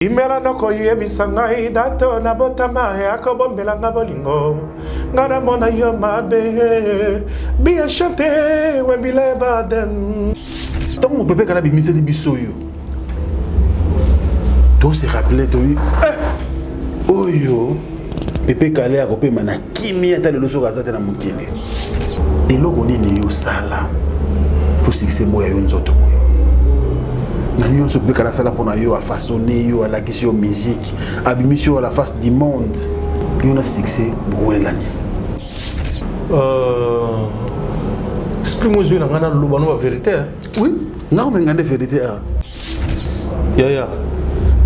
Imela no koyebisa ngai dato na botama ya kobombela nga bolingo ngana mona yo mabe bien chanté webile baden tant mon pépé kana bimise di bisoyo to se rappeler to oyo pépé kale akopema na kimia ta lelo soka zate na mukele eloko nini yo sala pour succès boya yo nzoto boya na nyonso pépé kala sala pona yo a façonner yo à la question musique abimission à la face du monde yo na succès boya lani exprime moi na ngana loba no vérité oui non mais ngande vérité ya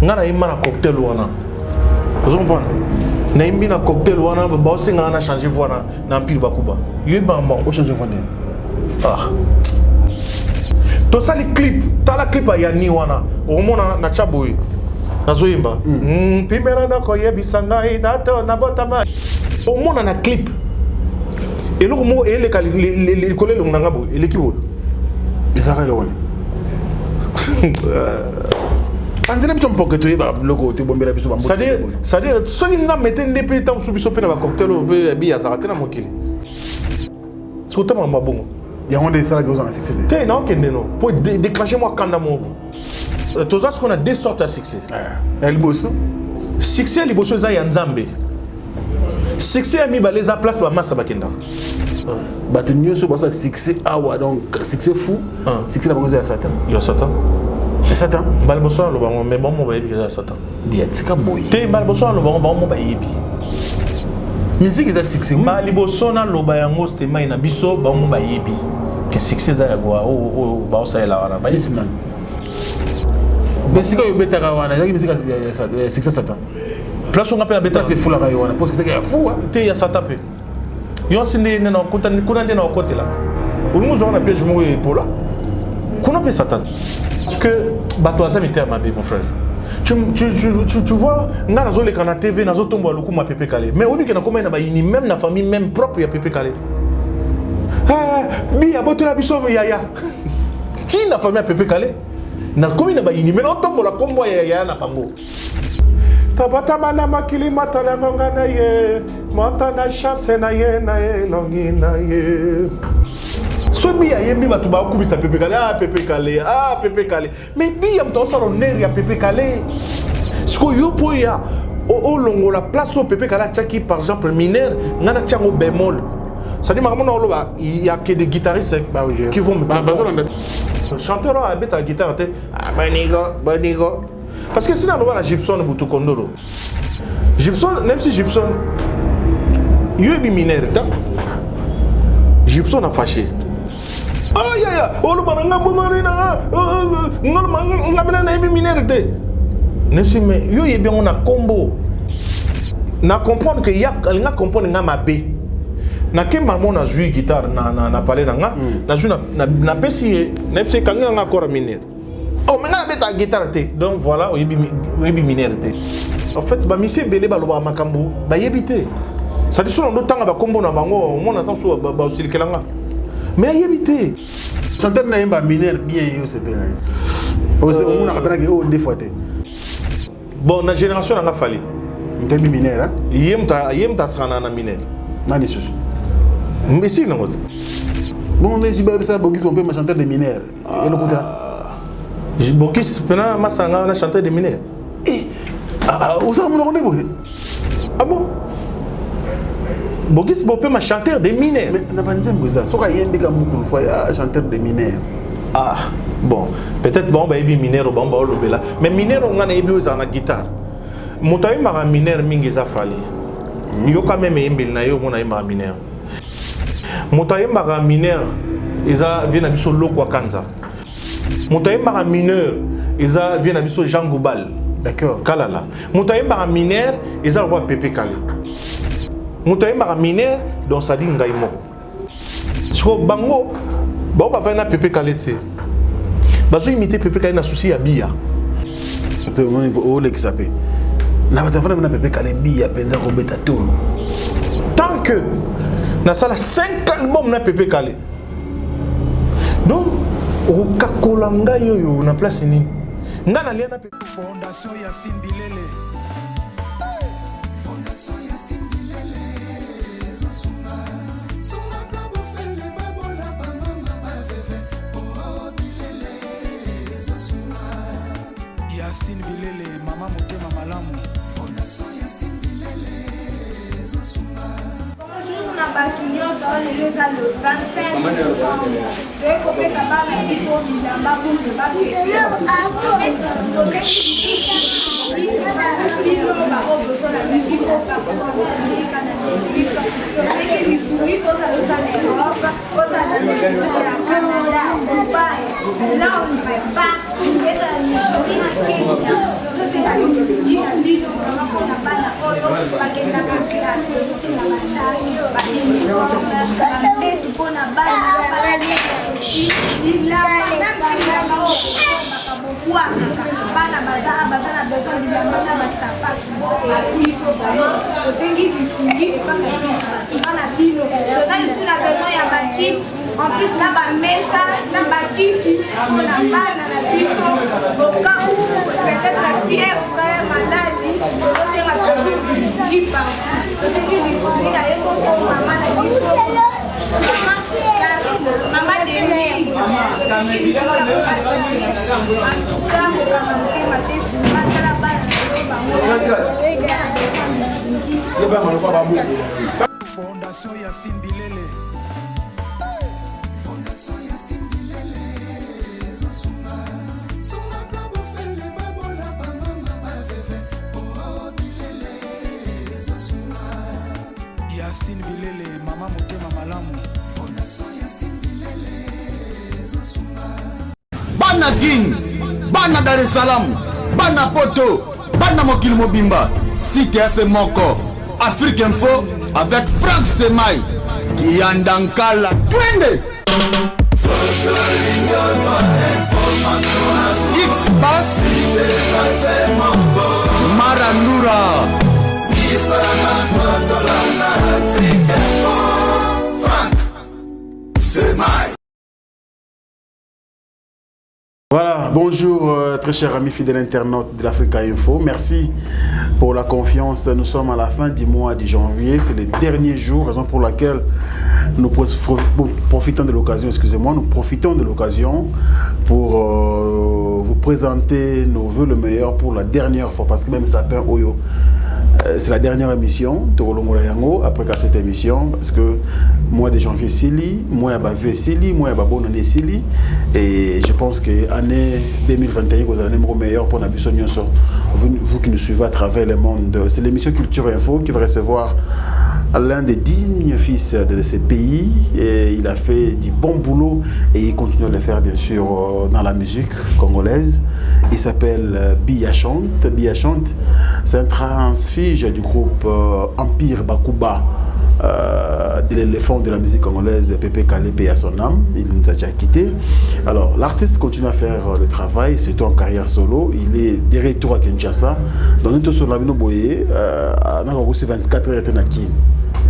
ngana imana cocktail wana vous comprenez na imbina cocktail wana ba singa na changer voix na pile bakuba yo ba mo o changer voix to sali clip tala clip ya ni wana o mona na chaboy na zoimba pimera na koyebisa ngai dato na botama o mona na clip eloko mo ele kali le kolelo nganga bo elekibo ezaka le wona Anzele biso mpoke to yeba loko te bombela biso bambo. C'est-à-dire soki nza mette ndepé tant subiso pe na ba cocktail o be bi ya zakate na mokili. Sota mama bongo. Ya ngone sala goza na succès. Te na okende no pour déclencher moi kanda mo. Toza ce qu'on a deux sortes de succès. El bosso. Succès liboso za ya nzambe. Succès ami ba les a place ba massa bakenda. Bato nyoso ba succès awa donc succès fou. Succès la bongoza ya Satan. Yo Satan. C'est Satan. Balboso lo bango mais bon mo ba yebi que Satan. Bien tika boy. Te balboso lo bango mo ba yebi. Musique est succès. Ba liboso na lo ba yango ste mai na biso ba mo ba yebi que succès za ya go o ba o sa la wana ba yebi nan. Besika yo betaka wana zaki musique ya succès Satan. Place on appelle beta c'est fou la wana parce que c'est fou hein. Te ya Satan pe. Yo sindi na kuta kuna ndena okote la. Ulimu zo na piège mo e pola. Kuna pe Satan. Parce que bato aza mité ma mon frère. Tu vois, nga nazo le kana TV nazo tombo luku ma pépé calé. Mais obi ke na koma na ba yini même na famille même propre ya pépé calé. Ah, bi aboto la biso ya. Ti na famille ya pépé calé. Na komi na ba yini mais on tombo la kombo ya na pango. Tabata mana makili matala ngonga na ye. Monta na chance na ye longi na ye. Sobi ya yembi batu ba kubisa Pepe Kale Pepe Kale mais bi am to solo ner ya Pepe Kale sko yo po ya o longo la place au Pepe Kale tchaki par exemple mineur ngana tchango bémol ça dit maramo na loba il y a que des guitaristes qui vont chanteur a beta guitare te banigo parce que sinon loba la Gibson butu kondoro Gibson même si Gibson yo bi mineur ta Gibson a fâché. Ah ya oh le baranga bongari na ngala na ebi minerité ne si mais yo yebi on a combo na comprendre que ya nga comprendre nga mabe na kemba mo na jouer guitare na parler na nga na jouer na pesi na pesi kanga nga encore miner oh mais nga beta guitare te donc voilà yebi minerité en fait ba monsieur belé ba loba makambu ba yebité ça dit sur ndo tanga ba combo na bango mon attend so ba osilikelanga mais yebité chanteur na yemba mineur bien yo c'est bien on a rappelé que oh des fois bon na génération nga fali ntebi mineur hein yemta sana na mineur nani susu mais si non bon mais si ça Bogis mon peu ma chanteur de mineur et le kota Bogis pena ma sanga na chanteur de mineur où ça mon rendez-vous ah bon Bogis Bopé ma chanteur de mineurs. Mais n'a pas dit ça. Soka yembi ka mukulu fois chanteur de mineurs. Ah bon, peut-être bon ba yebi mineur bon ba olobela. Mais mineur on ngana yebi ozana guitare. Motayi mara mineur mingi za fali. Yo quand même yembi na yo mona yemba mineur. Motayi mara mineur eza vient na biso lokwa kanza. Motayi mara mineur eza vient na biso Jean Goubal. D'accord. Kalala. Motayi mara mineur eza roi Pepe Kale. Moutaye mara mineur donc ça dit ngai moko siko bango ba va na Pepe Kale te bazo imiter Pepe Kale na souci ya bia peu o le kisape na ba na Pepe Kale bia penza ko beta tono tant que na sala 5 albums na Pepe Kale donc o kakolanga yo na place ni ngana liana pe Fondation Yassine Bilele. Fondation Yassine Bilele. Zosunga. Sunga kabo fele babola ba mama ba veve. Oh Bilele. Zosunga. Yassine Bilele, mama motema malamu. Fondation Yassine Bilele. Zosunga. Bonjour, na bakinion dans le 25 décembre. Je vais ça va la vie pour Bilamba pour ne pas en plus, là, ma mesa, là, ma kiki, on a mal dans la biso, au cas où peut-être la fièvre, maladie, c'est ma toujours qui part. C'est que les familles, là, elles vont pour maman, la biso. Maman de nuit. Fondation Yassine Bilele. Fondation Yassine Bilele. Zosunga. Sunga kabo fele babola ba mama ba veve. Oh Bilele. Zosunga. Yassine Bilele, mama motema malamu. Fondation Yassine Bilele. Zosunga. Bana King, Bana Dar es Salaam, Bana Poto, Bana Mokil Mobimba, Site Ase Moko, Afrique Info avec Frank Stemai, Yandankala, Twende. X-Bass, Marandura, Frank Stemai. Voilà, bonjour très chers amis fidèles internautes de l'Africa Info. Merci pour la confiance. Nous sommes à la fin du mois de janvier. C'est le dernier jour, raison pour laquelle nous profitons de l'occasion, excusez-moi, nous profitons de l'occasion pour vous présenter nos voeux le meilleur pour la dernière fois. Parce que même Sapin Oyo, c'est la dernière émission de Rolongola Yango après cette émission. Parce que mois de janvier, Sili, mois de janvier, Sili, mois de bonne année, Sili. Et je pense que l'année 2021, vous allez l'année meilleure pour Nabiso Nyonso. Vous qui nous suivez à travers le monde. C'est l'émission Culture Info qui va recevoir l'un des dignes fils de ce pays. Et il a fait du bon boulot et il continue à le faire bien sûr dans la musique congolaise. Il s'appelle Biachante. Biachante, c'est un transfige du groupe Empire Bakuba. De l'éléphant de la musique congolaise, Pépé Kalépé à son âme, il nous a déjà quitté. Alors l'artiste continue à faire le travail, surtout en carrière solo. Il est de retour à Kinshasa. Dans notre sur la Bino Boye, on a aussi 24 heures à Kin.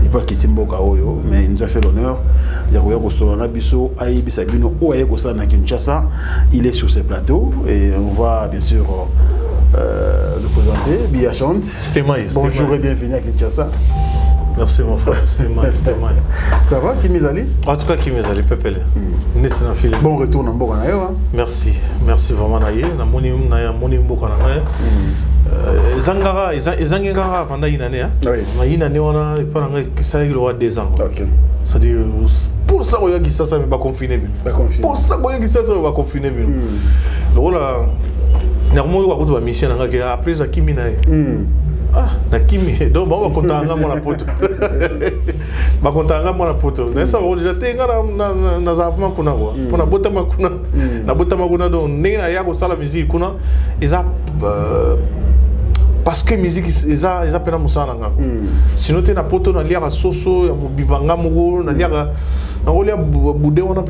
Il peut quitter Mboka Oyo, mais il nous a fait l'honneur de Kinshasa. Il est sur ce plateau et on va bien sûr le présenter. Biachante. Bonjour et bienvenue à Kinshasa. Merci mon frère, c'était mal. Ça va, Kimizali? En tout cas, Kimizali, Pepele. Bon retour dans Mboka. Merci vraiment. Na moni Mboka na Zangara, Zangara pendant une année. Oui. Une année, on a ça il aura 2 ans. Ok. C'est-à-dire, pour ça, on a dit ça, ça ne va pas confiner. Pour ça, on a dit ça, ça ne va pas confiner. Donc là, normalement, on a mission après ça, Kimina. Ah, na kimi donc on va compter mon poto. Ba compter mon poto. Mais ça va déjà tenga na zapma kuna quoi. Pour na bota makuna. Na bota makuna donc nenga ya ko sala musique kuna. Isa parce que musique isa pena musana nga. Sinon te na poto na liaka soso ya mobibanga mugo na liaka on a boudé on a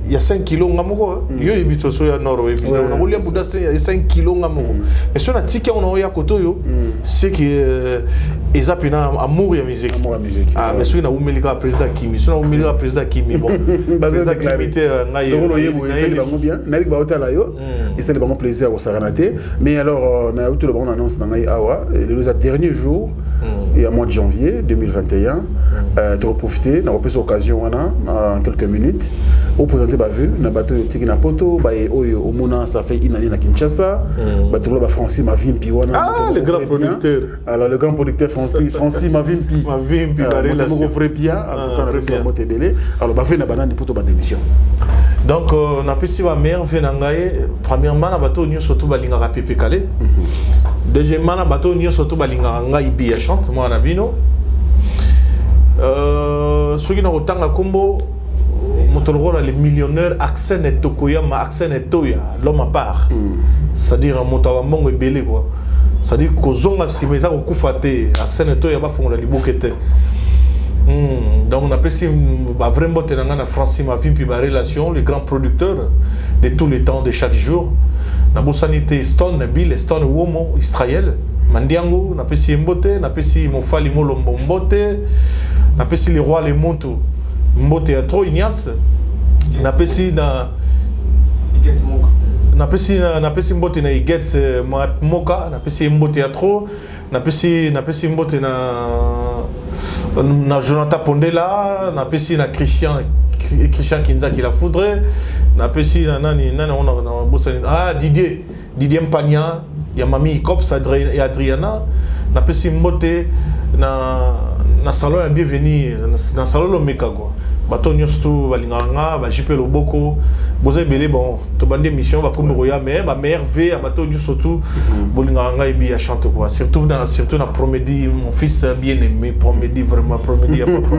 il y a 5 kilos ngamoko yo ibito so ya nord we bidé on a boudé 5 kilos ngamoko mais sur la ticket on a ya koto yo c'est que ezapina amour ya musique ah mais sur na umelika président Kimi sur na umelika président Kimi bon président Kimi te ngai on y est bango bien nalik ba hotela yo et c'est le bon plaisir au Saranaté mais alors na tout le bon annonce na ngai awa le dernier jour et à mois de janvier 2021 de profiter na repose occasion en quelques minutes au présenter ba vue na bateau tiki na poto ba oyo omona ça fait une année na Kinshasa bateau ba Francis Mavimpi wana le grand producteur alors le grand producteur Francis Mavimpi barela mon vrai pia en tout cas na réseau motebele alors ba fait na banane poto ba démission donc na pesi ba mère venangaye premièrement na bateau nyo surtout balingaka pepe calé deuxièmement na bateau nyo surtout balingaka ngai bi chante moi na bino soki na kotanga kombo motologola les millionnaires Axel Tokoyama Axel Toya l'homme à part c'est-à-dire motawa mbongo ebele quoi c'est-à-dire kozonga simeza kokufa te Axel Toya ba fongola libokete donc on appelle ça vraiment tenanga Francis Mavimpi ba relation le grand producteur de tous les temps de chaque jour na bosanité Stone Bill Stone Womo Israël Mandiango na pesi mbote na pesi mofali molombo mbote na pesi le roi le monto mbote ya trop Ignace na pesi na pesi mbote na Igets Moka na pesi mbote ya trop na pesi mbote na Jonathan Pondela na pesi na Christian Kinza qui la foudre na pesi na nani on a Didier Mpagna ya mami Cops et Adriana na pesi mbote na salon ya bienvenue na salon Meka quoi bato nyostou balinganga ba JP Loboko boza belé bon to bande mission ba kombo ya mais ba merveille bato nyostou bolinganga et bien chante quoi surtout na Promédie mon fils bien aimé Promédie vraiment Promédie à papa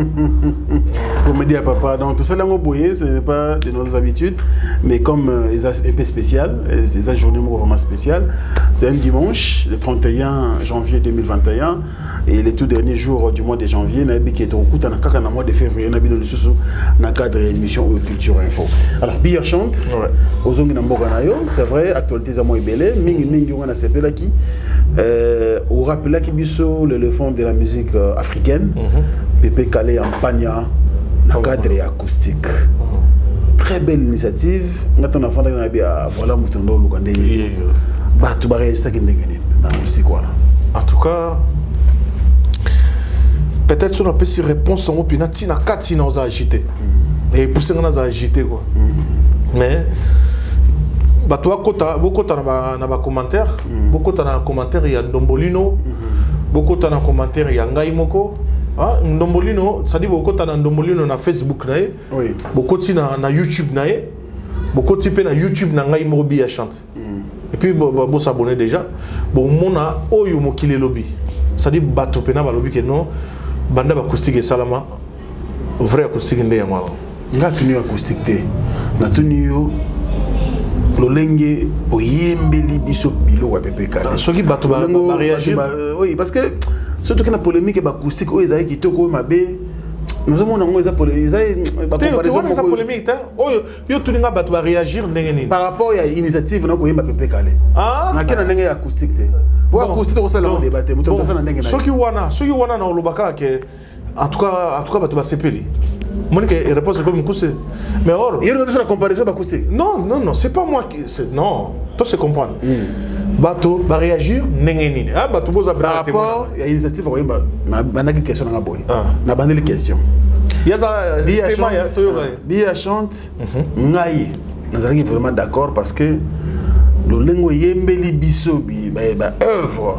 Promédie à papa donc tout ça là boyé ce n'est pas de nos habitudes mais comme un peu spécial c'est journée vraiment spéciale c'est un dimanche le 31 janvier 2021 et les tout derniers jours du mois de janvier na bi qui est au coup na kaka na mois de février na bi dans le sous na cadre émission Culture Info alors Bia chante ozongi na mboka na yo c'est vrai actualité za mo ebele mingi on a sepela qui au rappela qui biso l'éléphant de la musique africaine Pepe Calé en Pagna na cadre acoustique très belle initiative ngata na fanda na bia voilà mutondo lukande ba tu ba réagir kindengene na musique voilà en tout cas peut-être sur la petite réponse en opinion tina katina aux agité et pousser dans agité quoi mais bah toi beaucoup na ba commentaire beaucoup na commentaire il y a Ndombolino beaucoup na commentaire il y a Ngai Moko ah Ndombolino ça dit beaucoup na Ndombolino na Facebook na oui beaucoup na YouTube na beaucoup type na YouTube na Ngai Moko Bia chante et puis bon s'abonner déjà bon mona oyo mokile lobby ça dit bato pena ba lobby que non banda acoustique et salama vrai acoustique ndé yango nga tuni acoustique te na tuni yo lolenge oyembeli biso bilo wa Pepe Calé soki bato ba réagir oui parce que surtout que na polémique ba acoustique o ezali kitoko mabe nous avons ngo eza polémique ta oyo yo tuninga bato ba réagir ndenge nini par rapport à initiative na ko yemba Pepe Calé na kena ndenge ya acoustique te wa acoustique ko sala débat te muto sala ndenge na soki wana na olobaka ke en tout cas bato ba sepeli Monique réponse comme Moussé mais or il y a une comparaison acoustique non c'est pas moi qui non toi c'est comprendre bato ba réagir ndenge nini ah bato boza par rapport à initiative ko yemba na question na boy na bandeli question Bia chante ngai nazalaki vraiment d'accord parce que lolengo yembeli bisobi ba œuvre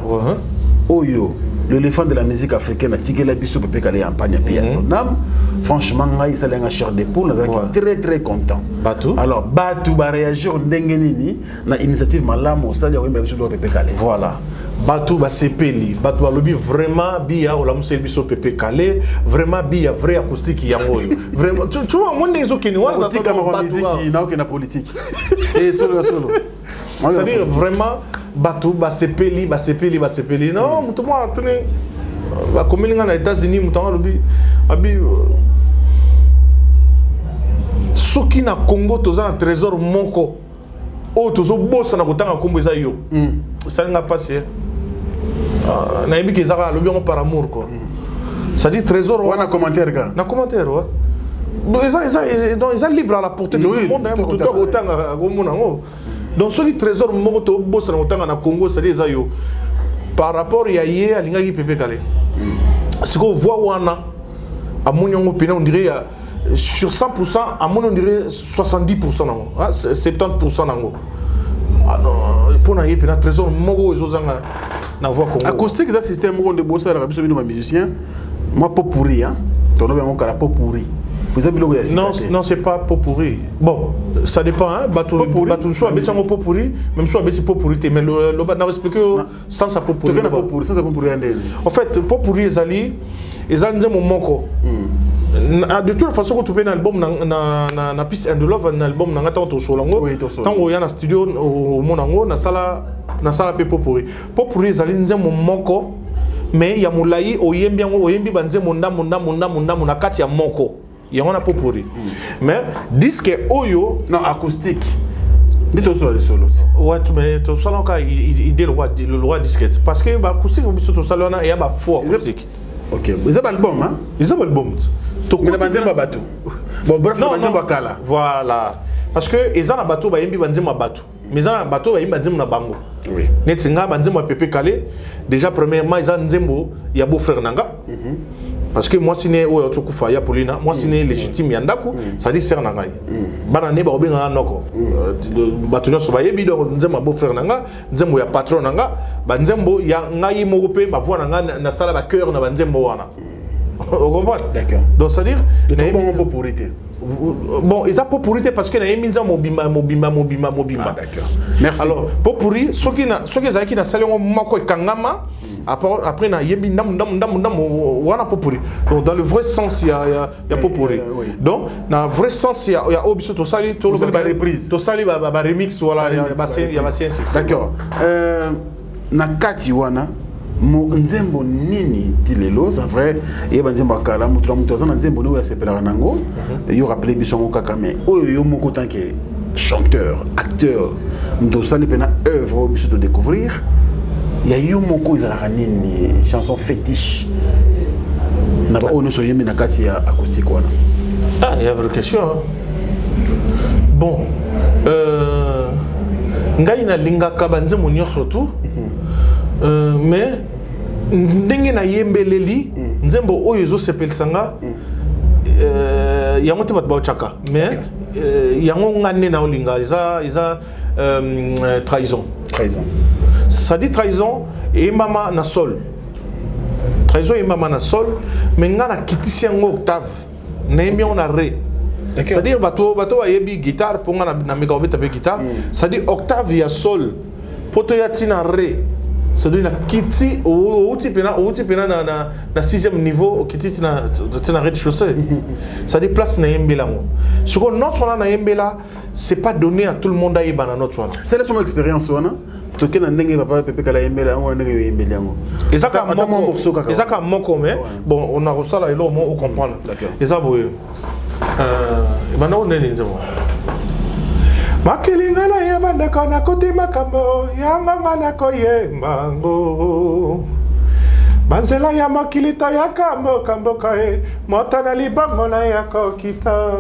oyo l'éléphant de la musique africaine a tiré la biso Pepe Calé en Pagna à son âme franchement ngai ça l'a chair de poule nazalaki très content bato alors bato ba réagir ndenge nini na initiative malamu ça ya yembeli biso Pepe Calé voilà bato ba sepeli bato ba lobby vraiment Bia o la musel biso Pepe Calé vraiment Bia vrai acoustique yango yo vraiment tu vois monde ezo keni wana ça ça musique na aucune politique et solo c'est-à-dire vraiment bato ba sepeli non tout moi tenez ba communinga na États-Unis mutango lobby abi soki na Congo toza na trésor moko o tozo bossa na kotanga kombo eza yo ça n'a pas passé na yebi ke zaka lobi par amour quoi ça dit trésor on a commentaire gars na commentaire ouais ils sont libres à la portée de tout le monde tout le temps donc soki trésor moko to bossa na kotanga na Congo ça dit eza yo par rapport ya ye alingaki pepe kale c'est qu'on voit wana à mon on dirait sur 100%, à mon on dirait 70%, 70%. Pour na yépi na trésor mogo ezozanga na voix Congo. Acoustique c'est un système où on debosse à la biso bino musicien. Moi pop pourri hein. Ton nom est mon cara pop pourri. Vous avez logo non non c'est pas pop pourri. Bon, ça dépend hein, batou choix bet sango pop pourri, même choix bet pop pourri mais le ba na expliquer sans sa pop pourri. Sans sa pop pourri en fait pop pourri ezali nzembo moko. De toute façon quand tu fais un album na Peace and Love un album na ngata to solango tango ya na studio au monango na sala pe popuri ezali nzembo moko mais ya mulai oyembi banze monda na kati ya moko yango na popuri mais disque oyo non acoustique dit solo solo ouais mais to sala ka idée le roi disquette parce que ba acoustique biso to sala na ya ba faux acoustique OK ils ont album hein ils ont album mais na banzemba bateau bon bref banzemba kala voilà parce que ezana bateau ba yembi banzemba bateau mais ezana bateau ba yembi banzemba na bango oui netinga banzemba pepe kale déjà premièrement ezana nzembo ya beau frère nanga parce que moi siné oyo tokufa ya Paulina moi siné légitime ya ndako ça dit ser nanga bana ne ba obenga noko bateau nyonso ba yebi donc nzembo beau frère nanga nzembo ya patron nanga banzembo ya ngai moko pe ba voix nanga na sala ba cœur na banzembo wana. Vous comprenez? D'accord. Donc c'est-à-dire bon pourrité. Bon, ils ont pas pourrité parce que na yeminza mobimba. Ah d'accord. Merci. Alors, pour pourri, ceux qui na salon moko kangama après na yembi ndam wana pour pourri. Donc dans le vrai sens il y a pour pourri. Donc dans le vrai sens il y a obiso to sali to reprise. To sali ba remix voilà il y a ba d'accord. Na kati wana mo nzembo nini tilelo c'est vrai et banzembo kala mutu azana nzembo no ya sepela nango yo rappeler biso ngo kaka mais oyo yo moko tant que chanteur acteur ndo sali pena œuvre biso to découvrir ya yo moko izala nini chanson fétiche na ba ono so yemi na kati ya acoustique wana ah il y a une question bon ngai na lingaka banzembo nyonso tout mais ndenge na yembeleli nzembo oyo ezo sepelisanga yango te bato baochaka mais yango ngane na olinga eza trahison ça dit trahison et mama na sol trahison et mama na sol mais nga na kitisi yango octave na yembi on a ré c'est-à-dire bato bayebi guitare pour nga na meka obeta pe guitare c'est-à-dire octave ya sol poto ya tina ré c'est-à-dire na kiti outi pena na 6e niveau kiti na rez-de-chaussée ça dit place na yembela ngo ce que notre na yembela c'est pas donné à tout le monde à yebana notre wana c'est la son expérience wana to kena ndenge papa pepe kala yembela ngo ndenge yembela ngo ezaka moko mais bon on a resala elo mo on comprendre eza boye bana on neni nzemo makilinga na ya bandeko na kote makambo yanga na koyemba ngo banzela ya mokili to ya kambo kae moto na libongo na ya kokita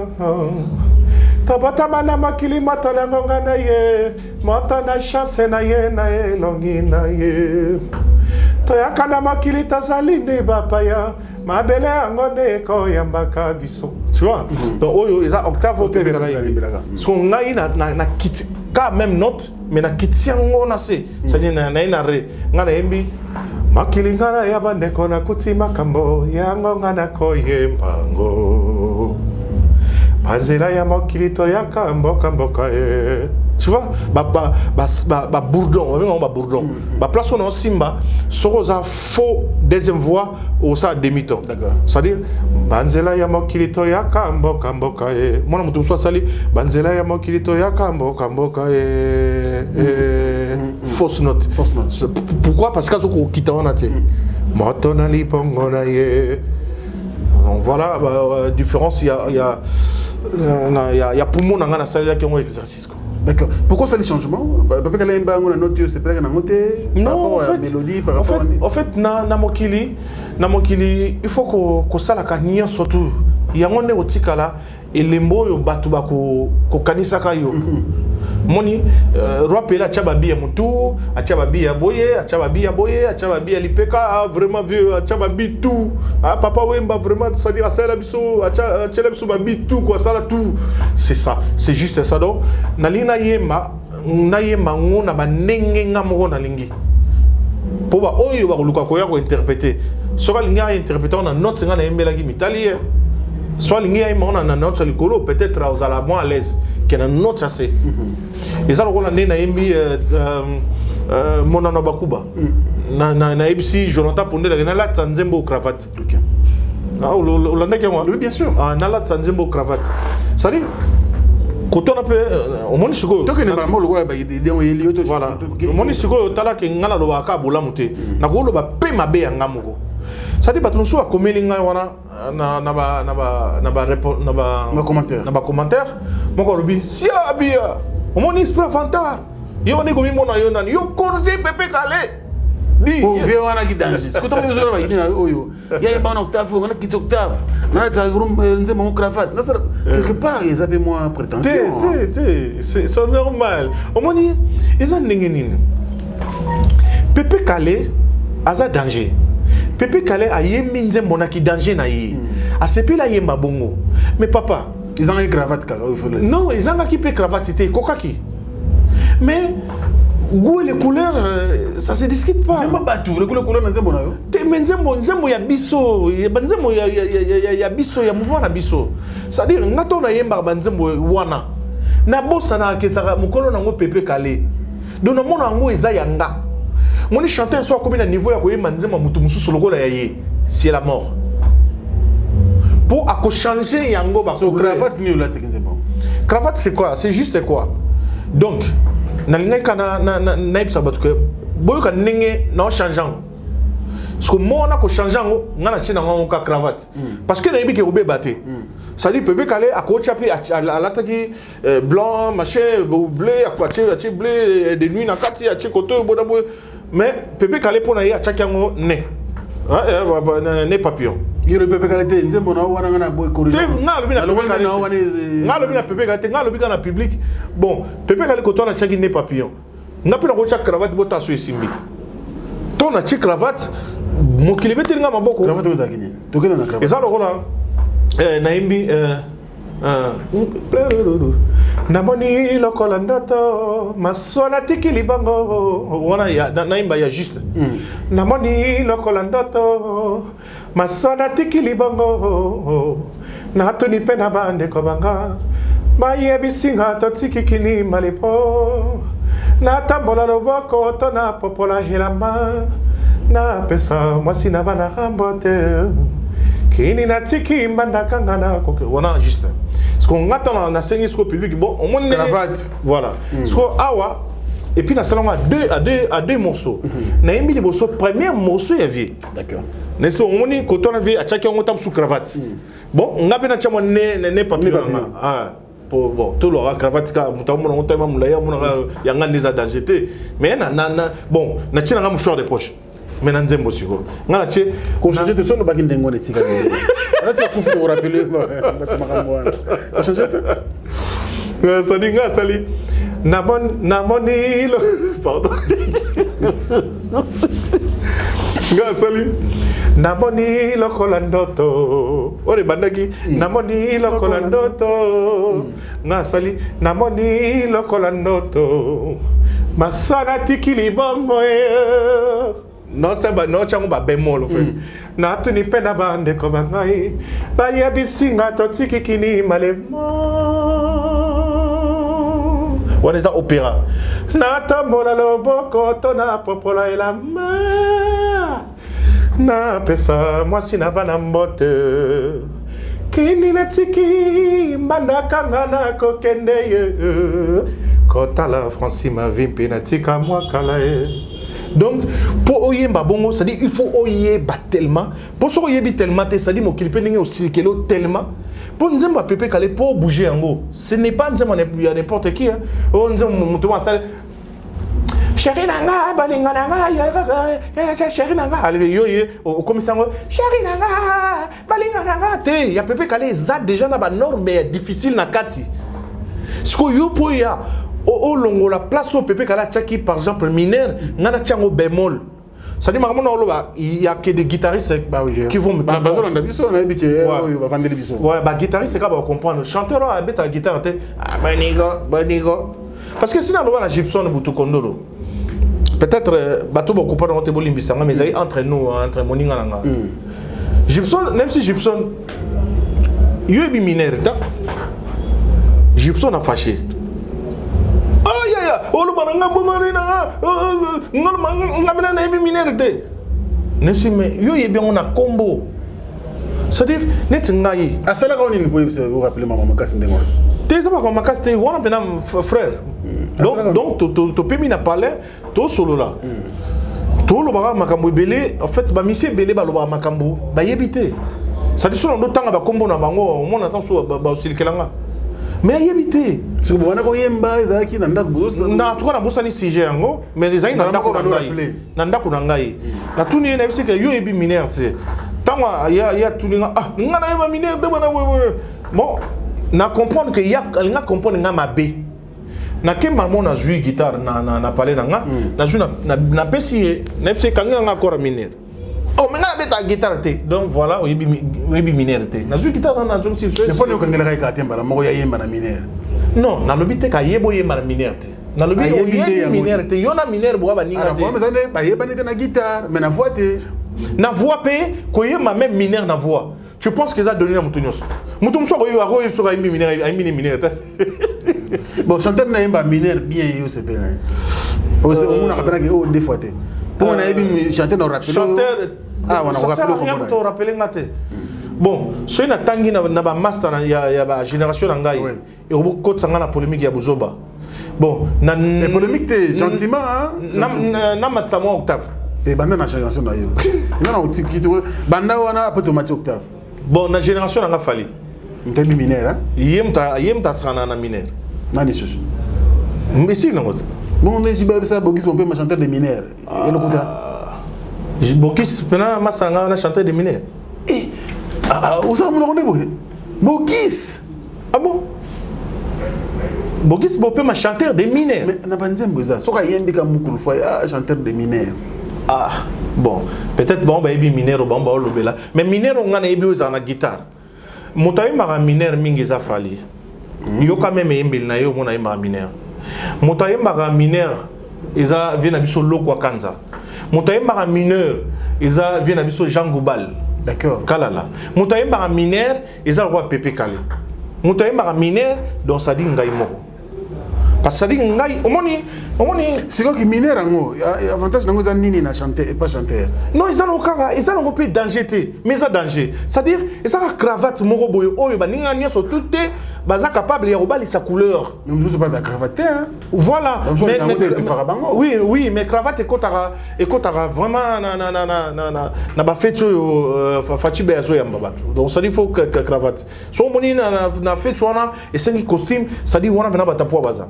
tobotama na mokili moto na ngonga na ye moto na chance na ye na elongi na ye toyaka na mokili tozali nde bapaya mabele yango nde ekoyambaka biso tu vois donc oyo eza octave otebelaka so ngai na kiti quand même note mais na kiti yango na se c'est-à-dire na ye na re nga na yembi makili nga na ya bandeko na kuti makambo yango nga na koyemba ngo banzela ya mokili toyaka mboka e tu vois ba bourdon on va bourdon ba place on simba soroza faux deuxième voix au ça demi-ton c'est-à-dire banzela ya mokili to ya kamboka e mona mutu so sali banzela ya mokili to ya kamboka e fausse note pourquoi parce que zo kita on a té moto na lipongo na ye donc voilà différence il y a ya poumon na nga na salle qui ont exercice quoi. D'accord. Pourquoi ça les changements? Papa Kala imba ngona note c'est pas que na ngote. Non, en fait na mokili il faut ko sala ka nia surtout yango ne otikala elembo yo batu ba ko kanisa ka yo. Moni roi pela chababi ya mutu achababi ya boye achababi ya lipeka vraiment vieux achababi tout papa wemba vraiment ça dire ça la biso achela biso babi tout quoi ça là tout c'est ça c'est juste ça donc nalina yema ngona ba nenge ngamo na lingi po ba oyo ba luka ko ya ko interpréter so ka linga interpréter on a note ngana yembela ki mitali soit lingi ya imona na note likolo peut-être aux à la moins à l'aise qui na note assez et ça le rôle na yembi monano bakuba na ibsi Jonathan Pondé la la tsanzembo cravate. OK. Ah Hollandais qui moi? Oui bien sûr. Ah na la tsanzembo cravate. Ça dit quand on appelle au monde siko donc ne pas mo lokola ba idée on yeli auto voilà au monde siko tala ke ngala lo waka bola muté na ko lo ba pe mabe ya ngamuko. Ça dit batunu so akomelinga wana na commentaire moko lobi si abia au monde esprit fantar yo ni gomi mona yo nani yo corriger Pepe Kale di oh vieux wana ki danger ce que tu veux ba idée oyo ya imba na octave on a qui octave na ta groupe nze mon cravate na ça quelque part ils avaient moins prétention c'est normal au monde ils ont ningeni Pepe Kale aza danger Pepe Kale a yembi nzembo na ki danger na ye a sepela yemba bongo mais papa ils ont une cravate kaka il faut le dire non ils ont qui peut cravate c'était kokaki mais goût et les couleurs ça se discute pas nzembo batu les couleurs nzembo na yo te nzembo ya biso nzembo ya biso ya mouvement na biso ça dire ngato na yemba nzembo wana na bossa na kesaka mukolo nango Pepe Kale donc na mona ngo eza yanga mon chanteur soit combien de niveau ya koyemba nzembo mutu mususu lokola ya ye c'est la mort pour à changer yango ba cravate ni la nzembo cravate c'est quoi c'est juste quoi donc na linga kana na ipsa batke boyo ka nenge na changeant parce que moi na ko changeant ngana china ngo ka cravate parce que na yibi ke obe baté ça dit Pepe Kale a ko chapi à l'attaque blanc machin bleu à quoi tu bleu de nuit na kati à koto boda boy mais Pepe Kale pour na ya chakango ne papillon yero Pepe Kale te nzembo na wana ngana boy corriger ngalo bina Pepe Kale ngalo bika na public bon Pepe Kale ko to na chaki ne papillon ngapina ko chaka cravate bota so esimbi to na chi cravate mo kilomètre nga maboko cravate oza kinyi to kena na cravate eza lokola na imbi namoni lokola ndoto masona tikili bango wana na imba ya juste namoni lokola ndoto masona tikili bango natuni pe na bande ko banga bayebisinga totikikini malepo natambola loboko to na popola hilamba na pesa mwasi na bana rambote kini na tiki mbanda kangana koke wana juste parce qu'on attend na sengi sco public bon au moins cravate voilà sco awa et puis na salon à deux morceaux na yembi liboso premier morceau ya vie d'accord na so on moni ko tona vie a chaki on tam sous cravate bon ngape na chamo ne papier ah pour bon tout le cravate ka mutamu na mutama mulaya muna yanga neza danger mais na bon na tina nga mouchoir de poche mais na nzembo siko ngala che ko changer de son bakinde ngone tika là tu as confié au rappeler batama mwana ko changer ça dit nga sali namoni lo pardon nga sali namoni lokola ndoto ore bandaki namoni lokola ndoto nga sali namoni lokola ndoto masana tikili bongo non c'est ba non chango ba bemol fait na tuni pena bande ko bangai ba ya bisinga to tikikini malemo what is that opéra na tambola loboko to na popola elama na pesa mwasi na bana mbote kini na tiki mbanda kangana kokende ye kotala Francima vimpi na tika mwakala donc pour oyemba bongo ça dit il faut oyeba tellement pour so oyebi tellement ça dit mo kilpe ninge aussi kelo tellement pour nous Pépé Calé pour bouger en gros. Ce n'est pas n'importe qui. On nous montre ça. Chéri nanga, balinga nanga, chéri nanga. Allez, yo au commissaire, chéri nanga, balinga nanga. Te, ya Pépé Calé ça déjà na ba norme difficile na kati. Ce que yo pour ya au longo la place au Pépé Calé tchaki par exemple mineur, ngana tchango bémol. Ça dit il y a que des guitaristes qui vont me comprendre. Ouais, guitariste, c'est quand on va comprendre. Chanteur, à la guitare, parce que sinon, on a la Gibson Boutoukondolo. Peut-être, bateau beaucoup pas dans le Bolimbisanga, mais c'est entre nous, entre Moninga Nanga. Gibson, même si Gibson, il y a eu mineur, Gibson a fâché. Oh le baranga mais yo bien on a combo. C'est-à-dire net ngai. À cela qu'on ne peut vous rappeler maman Makasi Ndengo. Tu sais pas comment Makasi on a frère. Donc tu peux m'en parler to solo là. To le bara makambo belé en fait ba monsieur belé ba lo bara makambo ba yebité. Ça dit sur d'autres temps ba combo na bango on attend sur ba osilikelanga. Mais il y a évité. Si vous avez yemba qui n'a pas de na tout cas na bossa ni sujet ngo mais les aïna nda ko nangai nanda ko nangai na tout ni na bisi que yo ebi mineur tu sais tant ya tout ni ah ngana yeba mineur de bana bon na comprendre que ya nga comprendre nga mabe na ke maman na jouer guitare na parler na nga na jouer na pesi na bisi kanga nga encore mineur. Oh, mais on a ta guitare. Donc voilà, on a une minéralité. On a une guitare, on a une guitare. Il faut que nous ayons une minère. Non, on a une guitare qui est une minéralité. On a une minéralité. Il y a une minéralité pour avoir une guitare. Mais la voix, la voix, quand il y a même minère dans la voix, tu penses que ça a donné à Moutounos. Moutounos, il y a une minéralité. Bon, chanteur n'a pas minère bien, c'est bien. On a rappelé que deux fois. Pour on a chanté dans rap. Chanteur. Ah, on a rappelé ngate. Bon, c'est une tangi na master il y a génération ngai. Et au côté sanga na polémique ya buzoba. Bon, na polémique t'es gentiment hein. Na matsamo octave. T'es banda na génération na yo. Non banda wana automatique octave. Bon, na génération nanga fali. T'es mineur hein. Yemta sana na mineur. Nani susu. Mais si non. Bon, on est ça Bogis mon père chanteur de mineurs. Et le côté Bogis pena masanga na chanteur de mineurs. Eh où ça mon rendez-vous Bogis. Ah bon? Bogis bopé ma chanteur de mineurs. Mais na banzem boza. Soka yembika mukulu fois chanteur de mineurs. Ah bon, peut-être bon ba ebi mineur bon ba lobela. Mais mineur on ngana ebi oza na guitare. Motayi mara mineur mingi za fali. Yo quand même embel na yo mona mara mineur. Motaye mara mineur eza vient abiso lokwa kanza. Motaye mara mineur eza vient abiso Jean Goubal. D'accord. Kalala. Motaye mara mineur eza roi Pépé Calé. Motaye mara mineur donc ça dit ngai moko. Parce que ça dit ngai omoni c'est quoi qui mineur ngo avantage ngo za nini na chanter et pas chanteur. Non ils ont kaka ils ont un peu danger mais ça danger. C'est-à-dire ils ont cravate moko boyo oyo ba ninga nyoso tout baza capable ya robali sa couleur. Mais nous pas de cravate hein. Voilà. Mais oui, mais cravate et kotara vraiment na ba fête Fati Beazo ya mbaba. Donc ça dit faut que cravate. So moni na fête wana et c'est un costume, ça dit wana bena bata po baza.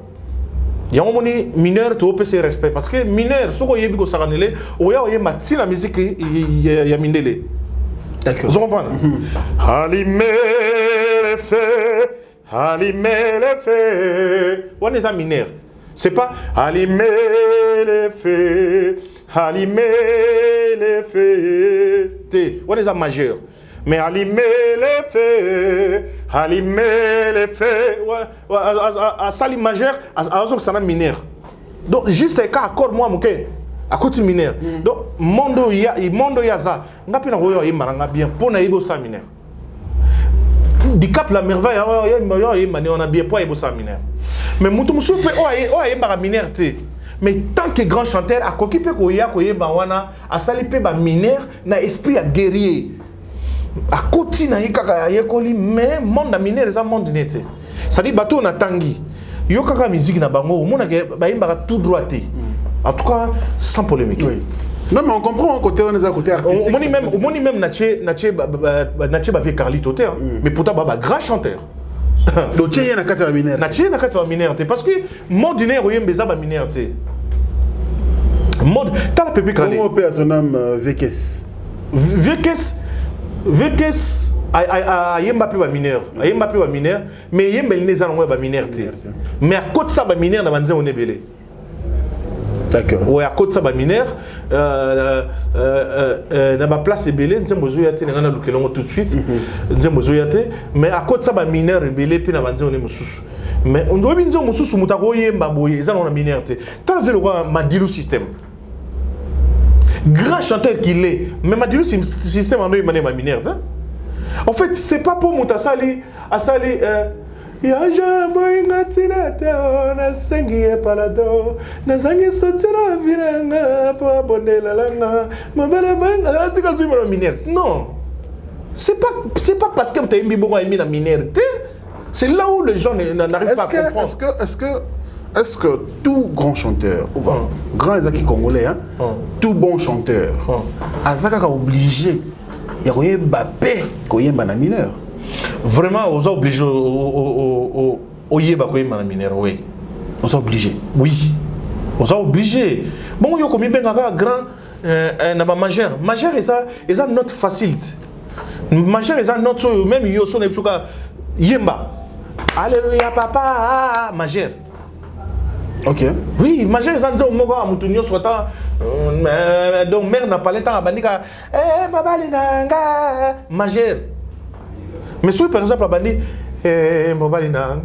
Il y a un moni mineur to opé respect parce que mineur soko yebi ko saranele oya oyemba ti la musique ya mindele. D'accord. Vous comprenez? Allumer les feux, allumer les feux. On est un mineur. C'est pas allumer les feux, allumer les feux. On est un majeur. Mais allumer les feux, allumer les feux. À sali majeur, à ça c'est un mineur. Donc juste un cas accord moi mon à côté mineur. Donc mondo ya ça. Nga pena royo imaranga bien pour na ibo sa mineur. Du cap la merveille on a bien pour ibo sa mineur. Mais mutu musu pe o mara mineur te. Mais tant que grand chanteur a kokipe ko ya ko yeba wana a sali pe ba mineur na esprit à guerrier. A côté na ikaka ya yekoli mais monde mineur ça monde nete. Ça dit bateau na tangi. Yo kaka musique na bango mona ke ba imbara tout droité. En tout cas, sans polémique. Oui. Non, mais on comprend côté on est à côté artistique. Au moins même Naché fait Carlito, mais pourtant baba grand chanteur. Donc il y a une carte minère. Naché na carte minère parce que mode dinaire oyem beza ba minère mode t'as la pépé calé. Comment on peut à son nom Vekes? Vekes ayemba pe ba mineur mais yemba lineza ngo ba mineur mais à côté ça ba mineur na banze on est belé. D'accord. Ouais, à côté ça ba mineur na ba place belé nzembo zo yate ngana lukelongo tout de suite nzembo zo yate mais à côté ça ba mineur belé pe na banze on est mususu mais on doit bien nzembo mususu mutako yemba boye eza na mineur te t'as vu le roi Madilu système grand chanteur qu'il est mais Madilu système en eux mané ma mineur en fait c'est pas pour mutasali asali ya jambo ingatina na sengi palado na zangi sotira viranga po abonela langa mabele banga tika zuma na mineur non c'est pas parce que tu as mis beaucoup à na mineur c'est là où les gens n'arrivent pas à comprendre. Est-ce que tout grand chanteur, grand Ezaki congolais, tout bon chanteur, Azaka a obligé, il y a un Mbappé qui est un mineur. Vraiment, on est obligé au yeba ko yema na mineur, oui. On est obligé. Oui. On est obligé. Bon, yo komi benga grand na ba majeur. Majeur est ça notre facile. Majeur est ça notre même yo sonne psuka yemba. Alléluia papa majeur. Ok. Oui, majeur est ça moko amutunyo swata donc mère n'a pas le temps bandika baba linanga majeur. Mais si par exemple, Abandi, mobile na,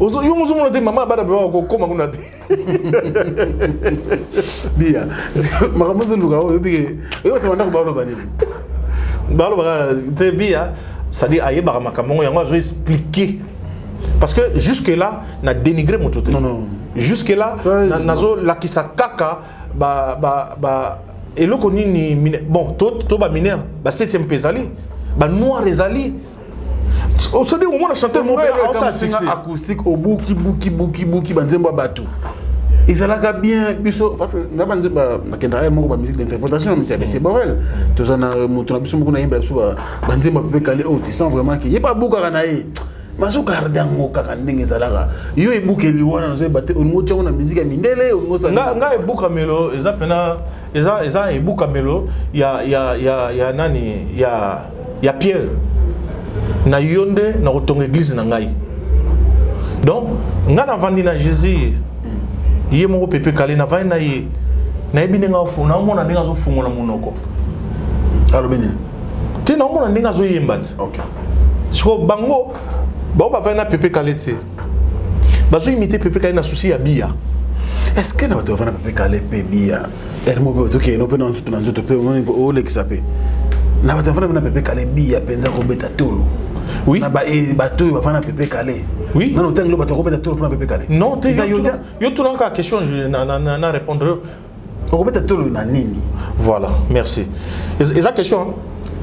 yo muzumo na mama bada bewa ko koma kuna te. Bien. Maramozo luga o yobi yo tawanda ko balo bani. Balo ba te bien, ça dit aye ba makambo yango zo expliquer. Parce que jusque là na dénigré mon tout. Non. Jusque là nazo la kisa kaka ba eloko nini bon to ba mineur ba 7e pesali. Bah noir les alliés. On se dit au moins chanteur mon père a ça acoustique au bouki banzemba batou. Ils allaient bien biso parce que na banzemba na kendra mo ba musique d'interprétation mais c'est borel. Tous on a montré biso mo na yemba biso banzemba peut caler haute sans vraiment qu'il y a pas bouka na ye. Maso kardango kaka ndenge zalaka. Yo e bouke liwana na zo baté on mo tchona musique mindele on mo sa. Nga e bouka melo eza pena eza e bouka melo ya nani ya Pierre na yonde na kotonga église na ngai donc nga na vandi na Jésus ye moko pepe kale na vandi na ye na ebine nga fu na mona ndinga zo fungo na monoko alo beni te na mona ndinga zo yemba ti OK siko bango ba vandi na pepe kale ti bazo imiter pepe kale na souci ya bia est-ce que na bato vandi na pepe kale pe bia ermo pe to ke no pe na nzoto pe o le kisape na bato vana na pepe kale bia penza ko beta tolo oui na ba bato ba vana pepe kale oui na no tango bato ko beta tolo na pepe kale non te yo tout la question je na répondre ko beta tolo na nini voilà merci esa question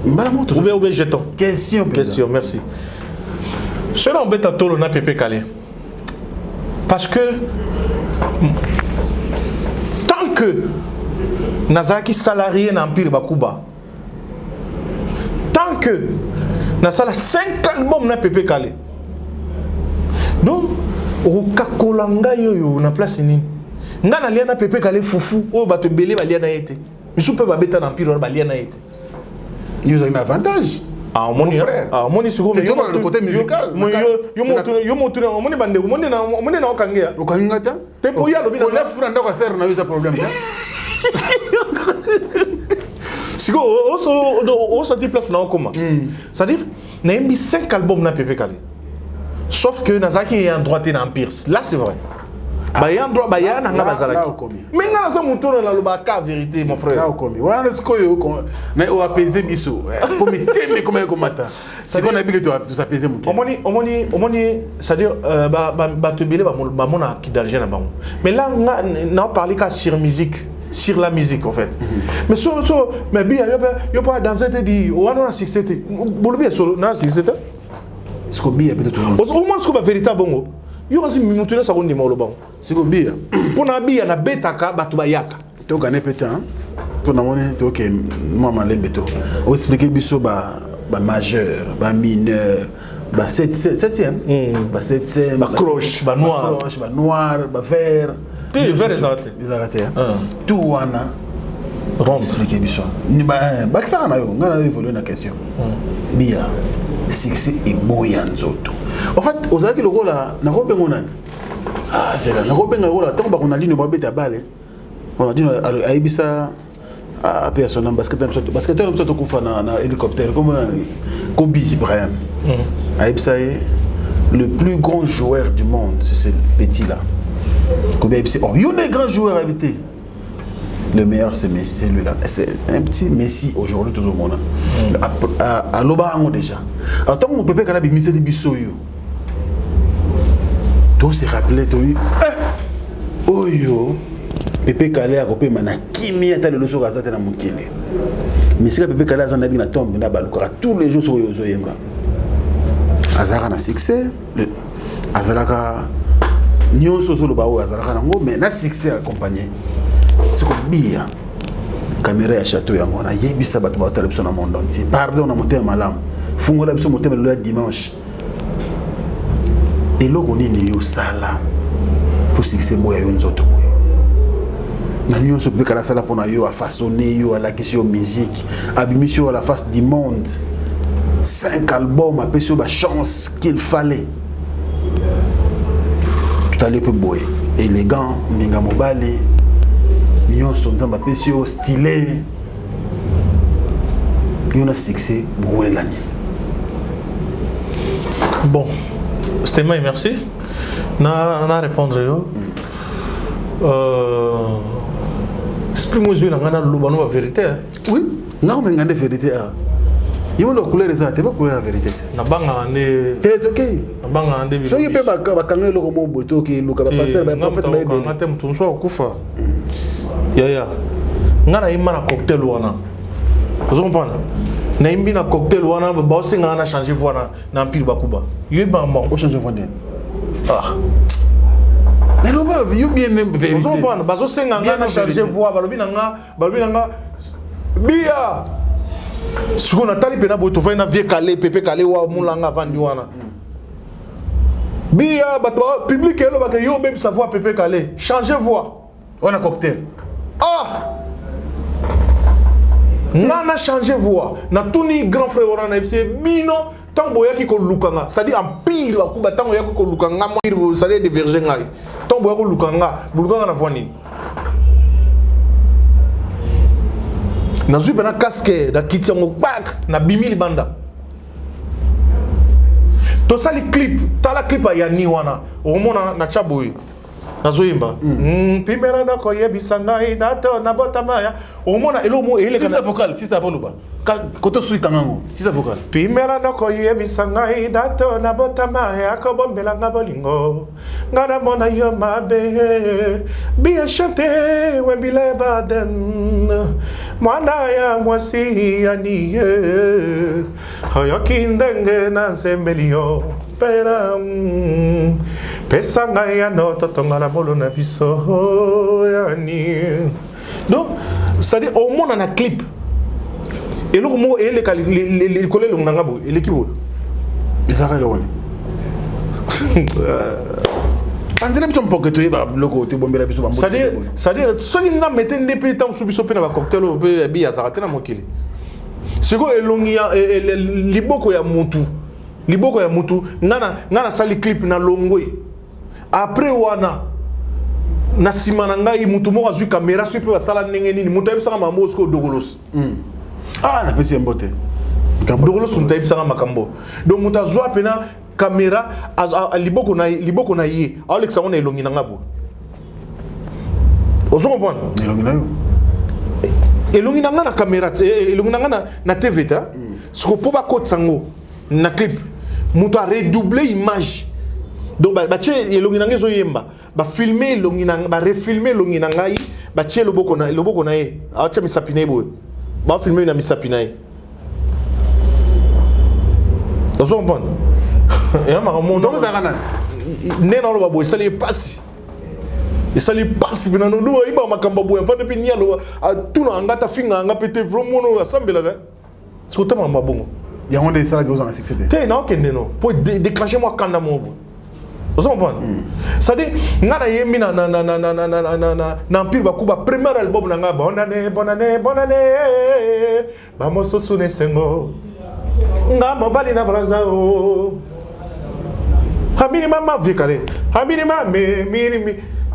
mbala moto ou bien jeton question merci cela on beta tolo na pepe kale parce que tant que nazaki salarié na empire bakuba tant que na sala 5 albums na pepe kale donc o kakolanga yoyo na place nini nga na lia na pepe kale fufu o bato belé ba lia na yete misu pe ba beta na empire ba lia na yete ils ont un avantage moni siko mais le côté musical yo montu moni bande moni na okangea okanga ta te po ya lobi na le fura ndako ser na yo za problème siko o sorti place na okoma c'est-à-dire na yembi 5 albums na pepe kale sauf que nazaki est en droite na empire là c'est vrai ba ya droit ba ya na nga bazalaki mais nga na sa mutu na loba ka vérité mon frère là okomi wana siko yo na o apaiser biso pour me teme comme ko mata c'est qu'on a bien que tu apaiser mon omoni c'est-à-dire ba te belé ba mona ki danger na bango mais là na parler ka sur musique sur la musique en fait mais mais bien yo pas danser te di wana na succès te bolobi solo na succès te siko bien peut-être au moins siko ba véritable bongo yo kasi mutuna sa ko ndima lo bango siko bien pona bia na betaka batu bayaka to gagner peut-être pour na monnaie to que moi malembe to o expliquer biso ba majeur ba mineur ba 7e ba 7e ba croche ba noir ba vert tu vert les arrêtés tout wana rond expliquer biso ni ba ça na yo ngana évoluer na question bia succès et boya nzoto en fait ozaki lokola na ko bengo nani c'est là na ko benga lokola tant ba kona ligne ba beta balle on a dit aibisa a personne basketteur mso to kufa na hélicoptère comme Kobe Bryant aibisa le plus grand joueur du monde c'est ce petit là Kobe aibisa oh il est grand joueur habité le meilleur c'est Messi, c'est lui-là. C'est un petit Messi aujourd'hui, tout le monde. À l'Obarango déjà. Alors, tant qu'on peut pas faire des bisoyo. Tout se rappelait, tout. Oh yo. Pepe Kalé a coupé mana kimi ata le loso gazate na mukile. Mais si Pepe Kalé a zanabi na tombe na baluka tous les jours sur yozo yemba. Azara na succès, azalaka nyonso zo lo bawo azalaka nango mais na succès accompagné. C'est comme bien caméra à château ya ngona yebisa bato ba tala biso na monde entier pardon na motema malam fungola biso motema le dimanche et logo nini yo sala pour succès boya yo nzoto boya na nyonso pe kala sala pona yo a façonner yo à la question musique abimisio à la face du monde 5 albums a pesio ba chance qu'il fallait tout à l'heure peu boy élégant mbinga mobali nyonso nzamba pesio stylé yona succès bouelani. Bon Stéma merci na répondre yo exprime moi na ngana lubano la vérité oui na on ngande vérité yo lo couleur ça te pas couleur la vérité na banga ande c'est OK na banga ande so yepe ba kanga lo mo boto ki luka ba pasteur ba prophète ba be ngate mtunso kufa ya ngana imana cocktail wana vous comprenez na imbi na cocktail wana ba osinga na changer voix na empire bakuba yo ba mo o changer voix mais lo ba you bien vérité vous comprenez ba osinga na changer voix balobi nanga bia ce qu'on a tali pena boto na vie calé Pepe Kalé wa mulanga vandi wana bia ba public elo ba yo même sa voix Pepe Kalé changer voix on a cocktail nana changer voix na tuni grand frère wana na c'est bino tango yaki ko lukanga c'est-à-dire en pire ba kuba tango yaki ko lukanga mo c'est-à-dire de verger ngai tango yaki ko lukanga na voix ni na zui bana casque da kitango back na bimili banda to sali clip tala clip ya ni wana omona na chaboy na zoimba pimera na ko yebisa ngai na to na botama ya omona elomo ele kana vocal si ça voluba koto sui kangango si ça vocal pimera na ko yebisa ngai na to na botama ya ko bombela ngabolingo ngana mona yo mabe bien chanter we bile baden mwana ya mwasi ya niye hayakindenge na zembelio pera pesa ngaya no totonga na bolo na biso yani donc ça dit au monde na clip et le mot et les collègues on nga bo l'équipe les arrêts là André biso mpoke to yeba loko te bombela biso ba ça dit so nza mettre depuis temps sous biso pe na ba cocktail o pe bi ya zakate na mokili siko elongia liboko ya mutu ngana sali clip na longwe après wana na simana ngai mutu mo azui caméra so pe basala ndenge nini mutu ayebisaka mambo siko dogolos na pesi mbote dogolos mutu ayebisaka makambo donc mutu azwa pena caméra liboko na ye aolekisa ngo na elongi na ngabo ozo comprendre elongi na yo elongi na nga na caméra elongi na nga na TV ta siko po bakotisa ngo na clip mutu a redoubler image donc ba tie elongi na ngezo yemba ba filmer elongi na ba refilmer elongi na ngai ba tie loboko na ye a tie misapina ye boy ba filmer na misapina ye ozo comprendre et ma mon donc ça kana né na lo ba boy sali passe Et ça lui passe finalement nous il va makamba boya va depuis nialo a tout na ngata finga nga pété vraiment assemblée là. Ce que tu m'as bon. Il y a un des salles qui ont succès. T'es non qu'est non pour déclencher moi quand mon vous comprenez? Ça dit ngana yemi na empire bakuba premier album na nga bonne année ba moso sune sengo nga mobali na brazao habini mama vikale habini mama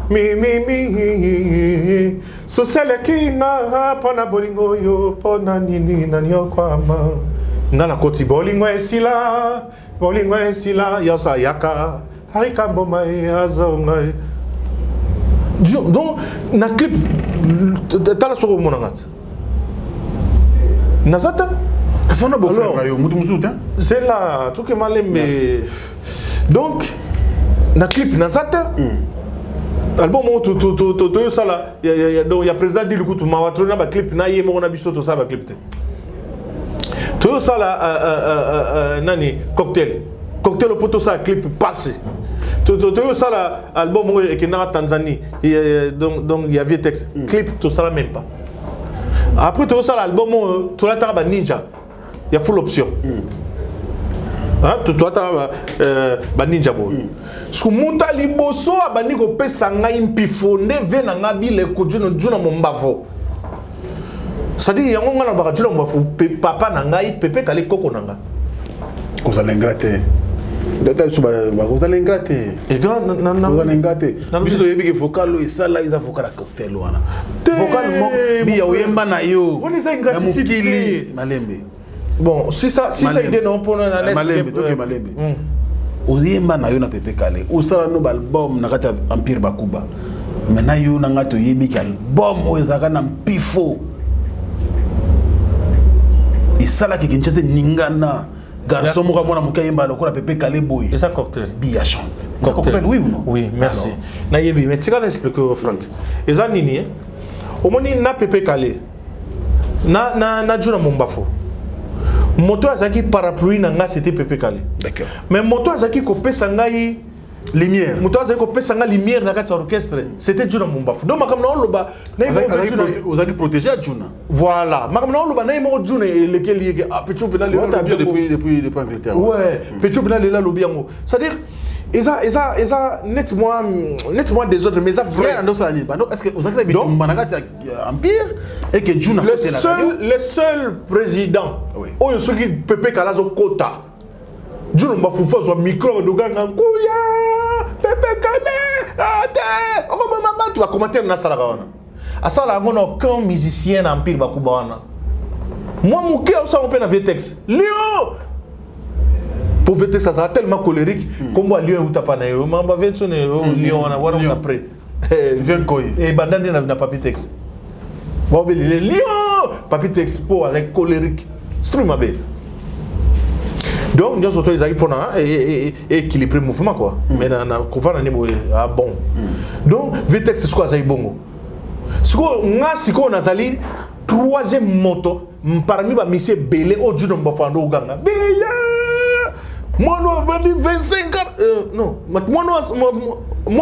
mi so sele kinga pona bolingo yo pona nini na nyokwama ngana koti bolingo esila yosa yaka harika mboma azonga donc na clip tala soko monangat nazata c'est un beau frère yo mutu musuta c'est là tout que malembe donc na clip nazata album to sala ya président di lukutu mawatro na ba clip na yemo na biso to sa ba clip te to sala nani cocktail au poto ça clip passé to ça là album qui na Tanzanie donc il y avait texte clip tout ça même pas après tout ça l'album tout la taraba ninja il y a full option hein tout ba ninja bo ce monta liboso abani ko pesa ngai mpifonde ve na ngabi le ko juna mombavo ça dit yango ngana ba juna mombavo papa na ngai pepe kale koko nanga vous allez ingrater vous allez ingrater vous allez ingrater biso yebi ke vocal et ça là ils a vocal à cocktail wana vocal mo bi ya oyemba na yo on les ingratitude malembe bon si ça idée non pour na malembe to ke malembe oyemba na yo na pepe kale usala no album na kata empire bakuba mena yo na ngato yebi ke album oyezaka na mpifo isala ke kinchese ningana garçon moko mona mukayemba lokola pepe kale boy et ça cocktail bia chante ça cocktail oui ou non oui merci na yebi mais tu vas expliquer Franck et ça nini au moni na pepe kale na juna mombafo moto azaki parapluie na nga c'était pepe kale d'accord mais moto azaki ko pesa ngai lumière moto azaki ko pesa nga lumière na kati orchestre c'était juna mombafo donc makam na loba na vous avez protégé juna voilà makam na loba na mo juna lequel yeke a pecho pena le depuis Angleterre ouais pecho pena le la lobi yango c'est-à-dire eza nettement des autres mais ça vrai est-ce que vous avez bien managati empire et que juna le seul président oyo soki pepe kalazo kota juna mbafufa zo micro do ganga kuya pepe kane ate o mama tu va commenter na sala wana asala ngona aucun musicien na empire bakuba wana moi muke o sa on peut na Vtex Léo pour Vtex ça tellement colérique comme Léo ou tapana yo mamba vetsone Léo na wana après vient koi et bandandi na Papitex bon be Léo Papitex pour avec colérique stream mabe. Donc nous sommes tous pour équilibrer le mouvement quoi. Mais na kuvana ni bon. Donc Vtex c'est quoi ça bongo. Siko nga siko nazali troisième moto parmi ba monsieur Belé au judo mbafando uganga. Beya. Moi no vendi 25 ans non, moi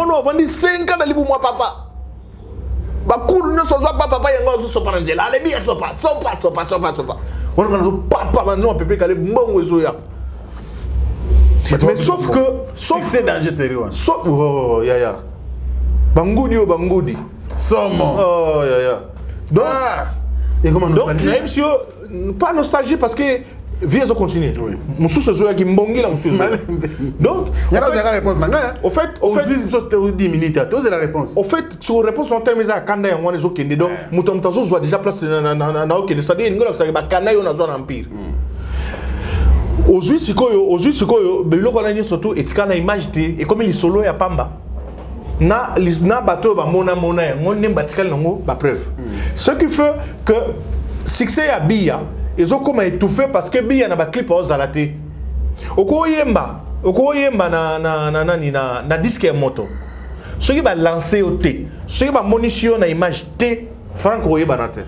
no vendi 5 ans na libu moi papa. Ba kuru ne sozo papa yango zo sopa nzela. Ale bi sopa. On a papa maintenant pepe kale mbongo ezoya. Mais sauf que c'est danger sérieux. Sauf ya. Bangudi. Somme. Oh ya. Donc et comment nostalgie monsieur pas nostalgie parce que viens de continuer. Mon sous joue qui mbongi là monsieur. Donc il y a la réponse là. Au fait 10 minutes à toi c'est la réponse. Au fait sur réponse on termine ça kanda yango les okende donc mutamtazo joue déjà place na okende c'est-à-dire ngola ça ba kanda yo na zone empire. Aujourd'hui sikoyo biloko na surtout etika na image te et comme il solo ya pamba na bateau ba mona yango ne batikal nango ba preuve. Ce qui fait que succès ya Bia ils ont comme étouffé parce que Bia na ba clip aux alate. Okoyemba na disque ya moto. Ce qui va lancer au T, ce qui va munition na image T Franck oyeba na te.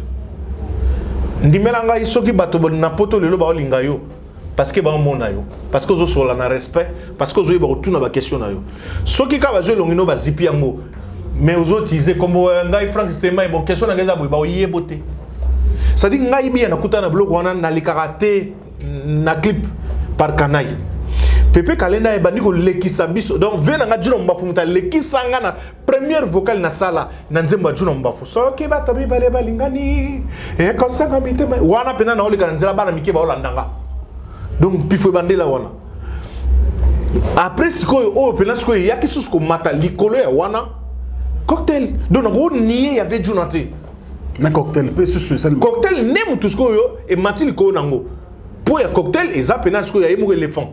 Ndimelanga isoki bato na poto lelo ba olinga yo. Parce que ba mona yo parce que zo sur la respect parce que zo ba retourna ba question na yo soki ka ba zo longino ba zipi yango mais aux autres ils comme ngai Frank Stema bon question na gaza ba yebote ça dit ngai bien na kuta na blog wana na likaraté na clip par Kanai Pepe Kalenda e bandiko lekisa biso donc vena nga juno mbafu muta lekisa nga na première vocale na sala na nzemba juno mbafu so ke bato bi bale balingani e kosanga mitema wana pena na olika nzela bana mike ba olandanga donc pifo bandela wana après sikoyo o pena sikoyo yaki susko mata likolo ya wana cocktail donc on nié y avait junate na cocktail pe susu sel cocktail nem tout sikoyo e matil ko nango pour ya cocktail eza pena sikoyo ya mu éléphant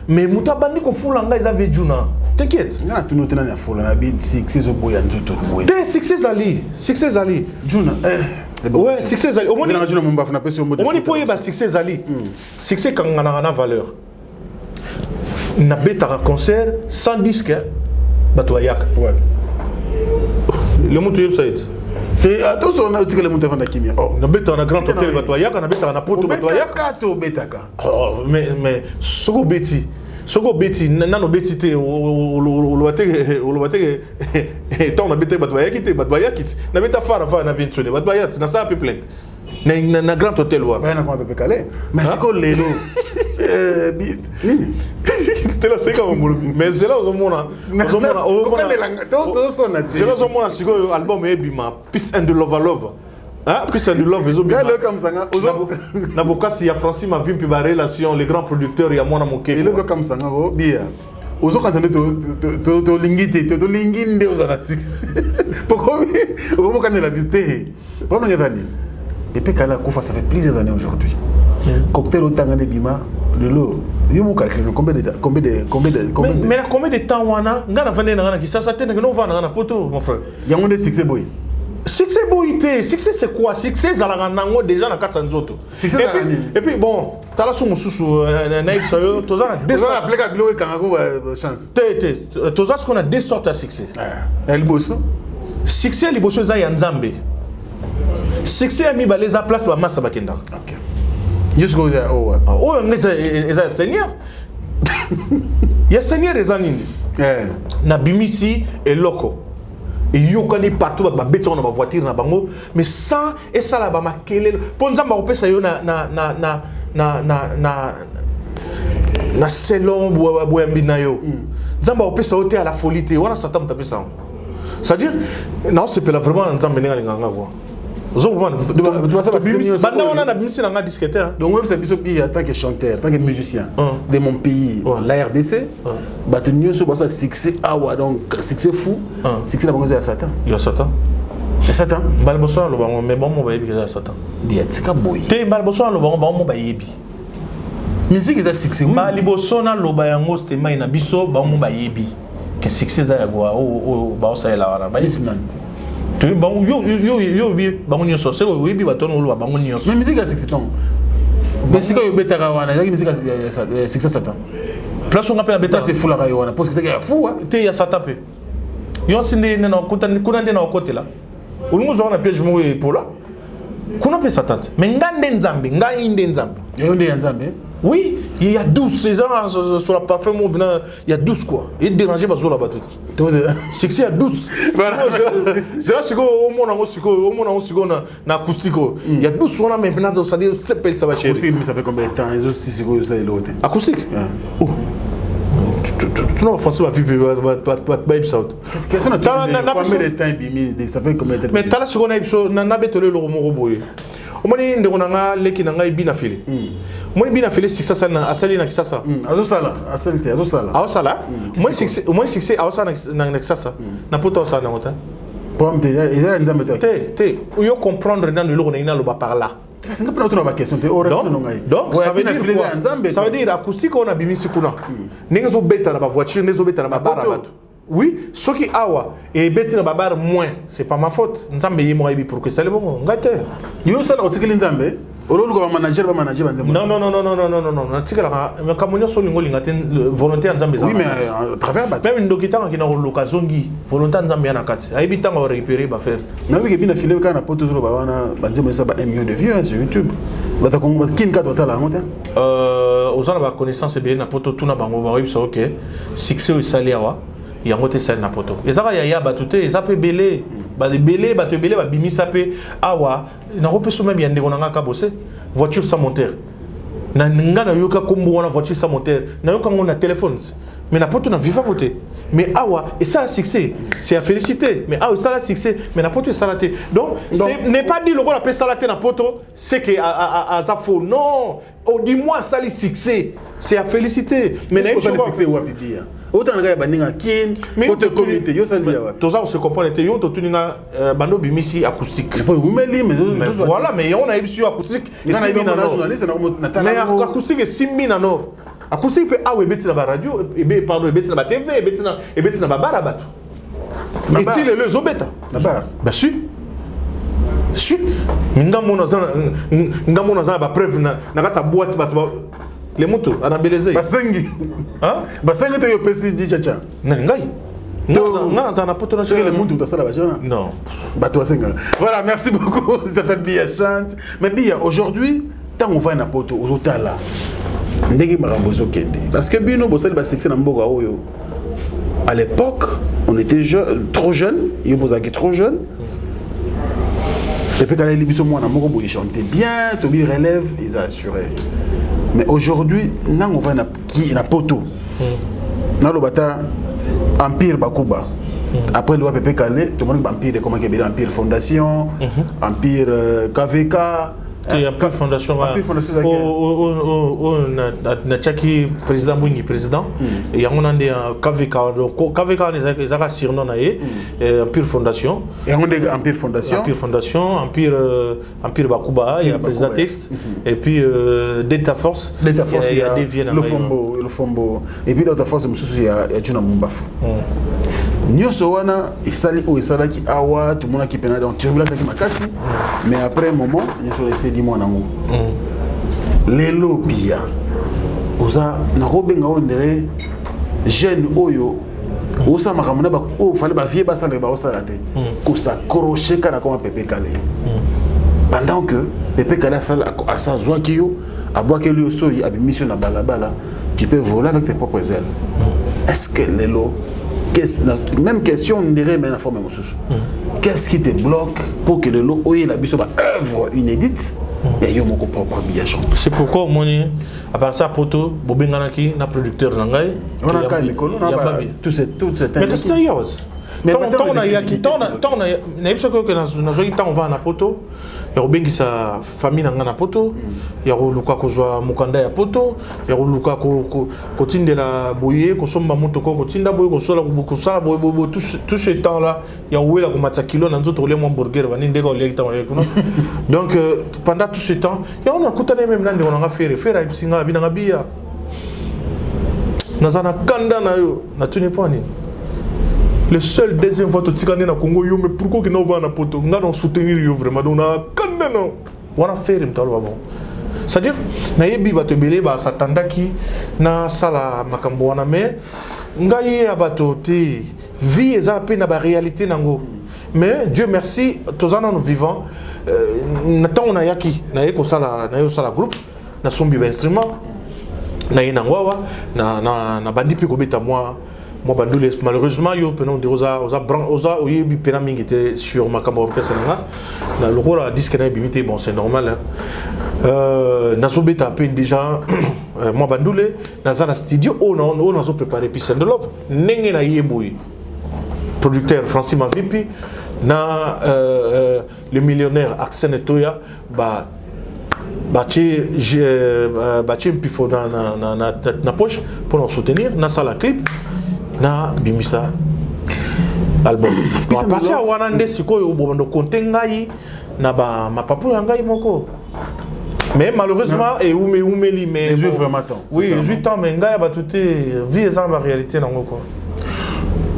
mais muta bandi ko fulanga ils avaient juna t'inquiète na tu note na fola na bi succès zo boya nzoto boya te succès ali juna ouais succès ali omoni na juna mumba funa pesi omoni omoni poye ba succès ali succès kangana na valeur na beta concert sans disque bato yak ouais le mutu yeb saïd te attention na utikele mutu fanda kimia oh na beta na grand hôtel bato yak na beta na poto bato yak kato betaka mais soko beti nano beti te o bate tant na beta bato yak na beta fara na ventune bato yak na ça peu plainte na grand hôtel wa na kwa pepe kale mais siko lelo c'était là c'est comme mais c'est là au mona c'est là au mona siko album ebima Peace and Love hein Peace and Love ezo bima comme ça na bokasi ya Francis ma vimpi ba relation les grands producteurs ya mwana moke et lezo comme ça ngo bia ozo kanzane to lingite to linginde ozaka 6 pourquoi on va la visiter vraiment ngedani Pepe Kala Koufa, ça fait plusieurs années aujourd'hui. Cocktail au Tangane Bima, le lot. Il faut calculer combien de mais combien de temps wana ngana vende na qui ça tene no vana na poto mon frère. Yango de succès boy. Succès boy té, succès c'est quoi? Succès zalanga nango déjà na 400 nzoto. Et puis bon, tala so mususu na ipsayo tozana deux sortes. Appeler Kabilo et Kangago chance. Tozana ce qu'on a deux sortes de succès. El bosso. Succès liboso za ya Nzambe. Succès a mis les à place ba massa bakenda. OK. Just go there oh. Oh ngeza seigneur. Ya seigneur ezanini. Na bimisi et loco. Et yokani partout ba beton na ba voiture na bango mais sans et ça là ba makele. Ponzamba opesa yo na selon boyambi na yo. Nzamba opesa ote à la folie te wana satan tapesa. C'est-à-dire non c'est pas vraiment nzamba ninga nganga quoi. Donc même si en tant que chanteur, en tant que musicien de mon pays, la RDC, c'est succès donc succès fou, succès la banque à Satan. Il y a Satan. C'est Satan. Balboso le bango mais bon mo ba yebi Satan. Bien, c'est ka boy. Te balboso le bango ba mo ba yebi. Musique est succès. Balboso na lo ba yango c'était mai na biso ba mo ba yebi. Que succès za yagwa o ba osa la wana ba yisinan. Tu bon yo bango nyoso c'est oui bi batono lo bango nyoso mais musique c'est ton mais c'est que betaka wana yaki musique c'est Satan place on appelle beta c'est fou la wana parce que c'est fou te ya Satan pe yo sinde na kuna nde na côté là ulungu zo na piège mo e pola kuna pe Satan mais ngande nzambe ngainde nzambe yo nde nzambe oui, il y a 12 ces gens sur la parfum il y a 12 quoi. Il dérangeait pas sur la bateau. C'est que c'est à 12. C'est là c'est au monde na acoustique. Il y a 12 on a maintenant ça dit ça va chérie. Acoustique ça fait combien de temps les autres c'est quoi ça l'autre. Acoustique. Oh. Tu non français va vivre pas ça. Qu'est-ce que ça n'a combien de temps bimi ça fait combien de temps. Mais t'as la seconde épisode na betele le romo boye. Omoni ndeko nanga leki nanga ibina file. Moi bina file succès na asali na kisasa. Azosala, asalite azosala. Azosala. Moi succès azosala na kisasa. Na poto ça na ngota. Pour me dire, il y a nzambe toi. Te, yo comprendre dans le loko na ina lo ba par là. C'est pas notre question, te ore non ngai. Donc ça veut dire quoi? Ça veut dire acoustique on a bimisi kuna. Ninga zo beta na ba voiture, nezo beta na ba barabatu. Oui, ce qui awa et beti na babar moins, c'est pas ma faute. Nzambe yemo ibi pour que ça le bon. Ngate. Yo sala otikeli nzambe. Olo ko manager banzembo. Non. Natikala mais kamonyo so lingo lingate volonté nzambe za. Oui, mais à travers ba. Même ndokitanga kina lokazongi, volonté nzambe yana kati. Aibi tanga récupérer ba faire. Na wi ke bina filé kana poto zolo ba wana banzembo ça ba 1 million de vues sur YouTube. Bata ko kin ka tota la ngota. Aux gens ba connaissance bien na poto tuna bango ba wi ça OK. Succès au saliawa. yango te sali na poto ezaka yaya bato te eza pe belé bato belé babimisa pe awa nakopesa même ya ndeko na nga kabose voiture sans moteur na nga na yoka kombo wana voiture sans moteur na yoka ngo na téléphone mais na poto na viva côté mais awa et ça succès c'est à féliciter mais awa ça la succès mais na poto ça la té donc c'est n'est pas dit le rôle appelle ça la té na poto c'est que à ça faux non dis-moi ça le succès c'est à féliciter mais na succès ou bibia autant nga baninga kin côté comité yo ça dit wa tout ça on se comprend était yo to tuninga bando bimisi acoustique pour umeli mais voilà mais on a eu acoustique mais acoustique et 6000 na nord acoustique pe awe beti na ba radio et pardon beti na ba TV et beti na ba bara bato et il le zobeta na bar bah si ngamo na za ba preuve na kata boîte bato les motos ana beleze basengi hein basengi te yo pesi di chacha na ngai ngana za na poto na les motos ta sala ba jona non bato basenga voilà merci beaucoup ça fait bien chante mais bien aujourd'hui tant on va na poto ozotala ndenge makambo ezokende parce que bino bosali ba succès na mboka oyo à l'époque on était trop jeune yo bozaki trop jeune et puis quand les biso mwana moko boy chanter bien to bi relève ils a assuré mais aujourd'hui on va na poto na lobata empire bakuba après le Pepe Kale tout le monde empire comment que empire fondation empire KVK et Empire Fondation na chaki président Mwingi président et yango nande KVK les aka surnom na ye Empire Fondation et on dit Empire Fondation Empire Bakuba il y a président texte et puis Delta Force il y a le Fombo et puis Delta Force il y a Juna Mumbafu nyonso wana esali o esalaki awa tout le monde qui pena dans turbulence qui makasi mais après un moment nyonso eseli mwana ngo lelo bia oza na robenga ondere jeune oyo osa makamuna ba o fallait ba vie ba sala ba osala te ko s'accrocher kana comme Pepe Kale pendant que Pepe Kale a sa joie qui yo a boire que lui aussi a mission na balabala tu peux voler avec tes propres ailes est-ce que lelo même question on dirait mais la forme qu'est-ce qui te bloque pour que le lot oye la biso ba œuvre inédite et yo moko propre bien chanter c'est pourquoi moni à part ça poto bobenganaki na producteur na ngai on a quand même tout cette mais c'est sérieux mais tant na yaki tant na biso que na zoki tant on va na poto ya obengisa famille na nga na poto ya luka kozwa mukanda ya poto ya luka ko tindela boye ko somba motoko ko tinda boye ko sala boye tout ce temps là ya wela ko matsa kilo na nzoto le mon burger bani ndeka o le temps kuno donc pendant tout ce temps ya on a kutana même nande on a faire ibsinga binanga bia nazana kanda na yo na tuni point le seul deuxième fois tu t'es na Congo yo mais pourquoi que nous va na poto nga non soutenir yo vraiment donc na kanda non wana faire mtalo bon c'est-à-dire na yebi bato belé ba satandaki na sala makambo wana mais ngai abato te vie eza pe na ba réalité nango mais Dieu merci tozana nous vivants na temps na yaki na yeko sala na yo sala groupe na sombi ba instrument na inangwawa na bandi pe ko beta moi bandule malheureusement yo penon de oza oyebi pena mingi te sur makambo orchestre na le rôle à disque na bimité bon c'est normal na sobeta pe déjà moi bandule na zana studio on a préparé Peace and Love nenge na yeboui producteur Francis Mavipi na le millionnaire Axel Toya bâti un pifo na poche pour nous soutenir na sala clip na bimisa album à partir de wanande sikoyo bondo konte ngai na ba mapapu ya ngai moko mais malheureusement et umeli mais oui 18 ans mais ngai ba tout vie ça en réalité nango quoi.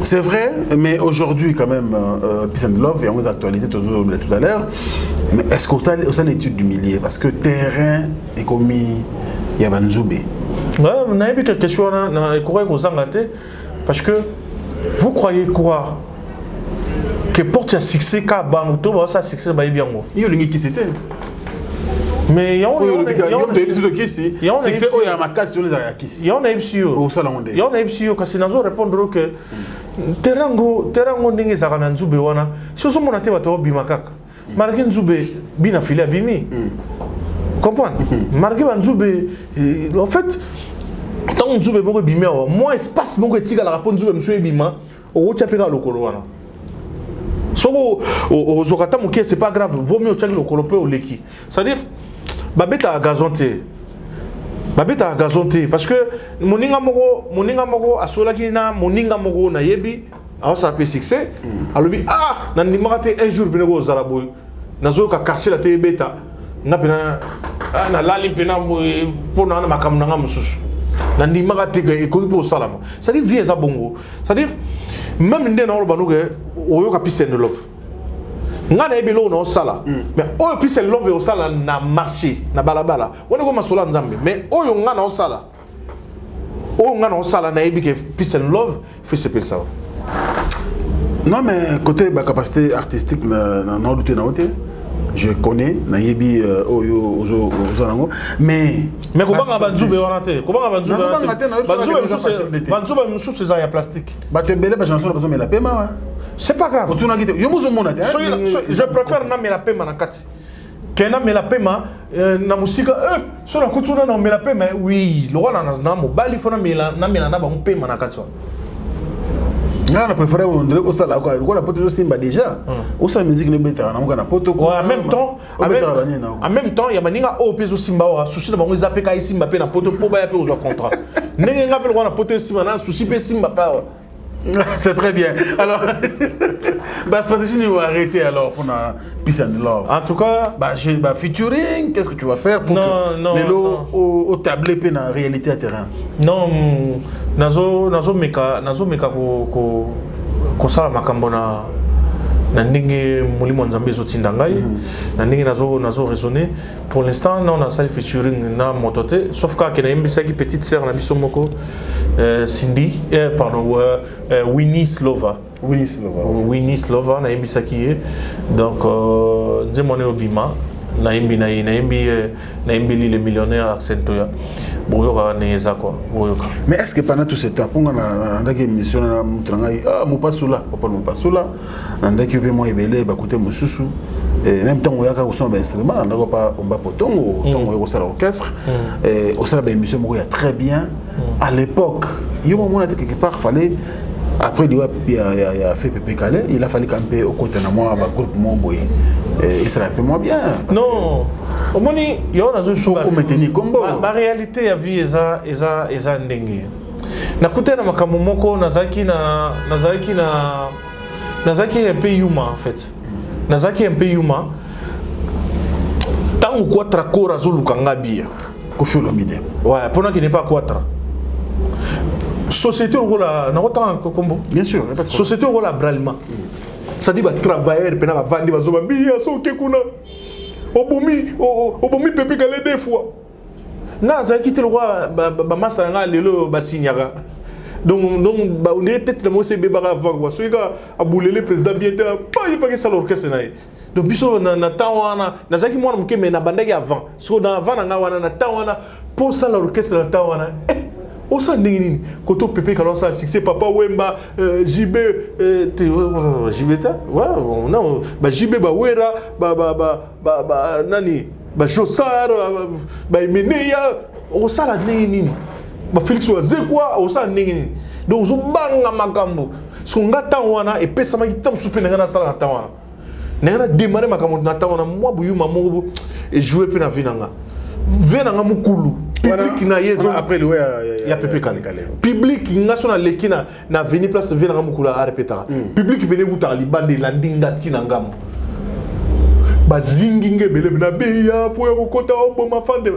C'est vrai, mais aujourd'hui quand même, Peace and Love, et on vous actualités tout à l'heure, mais est-ce qu'on a une étude du milieu? Parce que terrain est commis, il y a Banzoube. Ouais, on a eu quelque chose, on a écouté aux Anglaterres, parce que vous croyez quoi? Que pour un succès, quand Bangoto, ça succès, bah, bien. Il y a qui c'était? Mais il y a terango ndenge ezalaka na nzube wana soso mona te bato obima kaka marqué nzube bina filet abimi comprendre marqué banzube en fait tant nzube moko ebimi awa moi espace moko etikalaka mpo nzube mosusu ebima okotya mpe kaka lokolo wana soko ozoka ta moke c'est pas grave vaut mieux otyaki lokolo mpe oleki c'est-à-dire babetaka gazon te parce que moninga moko asolaki na moninga moko na yebi aosala mpe succès alobi nandimaka te un jour pene kozala boye nazoyoka quartier la te ebeta nga pena nalali mpena boye mpo na wana makambo na nga mosusu nandimaka te ekoki mpe osalama c'est-à-dire vie eza bongo c'est-à-dire même nde na oloba nuke oyoka peace and love nga na yebi eloko na osala mais oyo peace and love osala na marché na balabala wana ko masolo ya nzambe mais oyo nga na osala na yebi ke peace and love fait s'appelle ça. Non mais côté ba capacité artistique na douté na oté je connais na yebi oyo ozanango mais kubanga banzube wana te banzube mosusu eza ya plastique batembele ba chanson bazo mela pema c'est pas grave je préfère na mela pema na kati kena mela pema na musika so na kutuna na mela pema oui lo wana na mobali fona mela na ba mpema na kati nga na préféré on osala quoi ko na poto simba déjà osa musique ne beta na ngana poto ko en même temps ya maninga o peso simba wa sushi na bango zape kai simba pe na poto po ba ya pe ozo contrat ndenge nga pe ko na poto simba na sushi pe simba pa. C'est très bien. Alors, la stratégie nous va arrêter alors pour la peace and love. En tout cas, featuring, qu'est-ce que tu vas faire pour au tablé pe na réalité à terrain? Non, nazo meka ko sala makambo na ndenge molimo nzambe ezotinda ngai na ndenge nazo raisonner pour l'instant on a sali featuring na motote sauf que na yembisaki petite sœur na biso moko Cindy Winnie Slova na yembisaki donc nzemone obima na yembi le millionnaire Accentoya boyoka neza quoi boyoka. Mais est-ce que pendant tout ce temps pour na ndaki émission na mutrangai mopasula papa mopasula ndaki pe mo ebele ba côté mususu et même temps oyaka ko son instrument ndako pa omba potongo tongo ko sala orchestre et au sala ba émission moko ya très bien à l'époque yo mo na quelque part fallait après il a fait Pépé Calais il a fallu camper au côté na moi ba groupe mon boy et ça rappelle moi bien non au moni yo na zo pour maintenir combo ba réalité ya vie eza ndenge nakutana makambo moko nazaki un peu humain en fait nazaki un peu humain tangu kwa trakora zo lukanga bia ko filo mide ouais pendant qu'il n'est pas quatra société rola na autant combo bien sûr société rola bralma ça dit ba travailleur pena ba vandi ba zoba bia so ke kuna obomi Pépé Calais des fois nga za quitter le roi ba master nga lelo ba signaka donc ba on est tête de mo se beba avant quoi so ka abulele président bien pas il pas que ça l'orchestre na donc biso na tawana na zaki mwana mukeme na bandaki avant so na avant nga wana na tawana pour ça l'orchestre na tawana o sa ndenge nini koto Pépé Calais ça succès papa Wemba JB JB ta ouais non ba JB ba Wera ba nani ba Jossar ba Emeneya o sa la ndenge nini ba Félix Wazekwa o sa ndenge nini donc zo banga makambo so ngata wana e pesa ma kitam supe na sala na tawana na démarrer makambo na tawana moi buyu mamobo et jouer pe na vinanga venanga mukulu public na yezo après le ya Pépé Calais public ngasona lekina na veni place venanga mukulu a répétera public vene buta libande la ndinga tina ngambo bazinginge bele na beya fo ya kokota oboma fande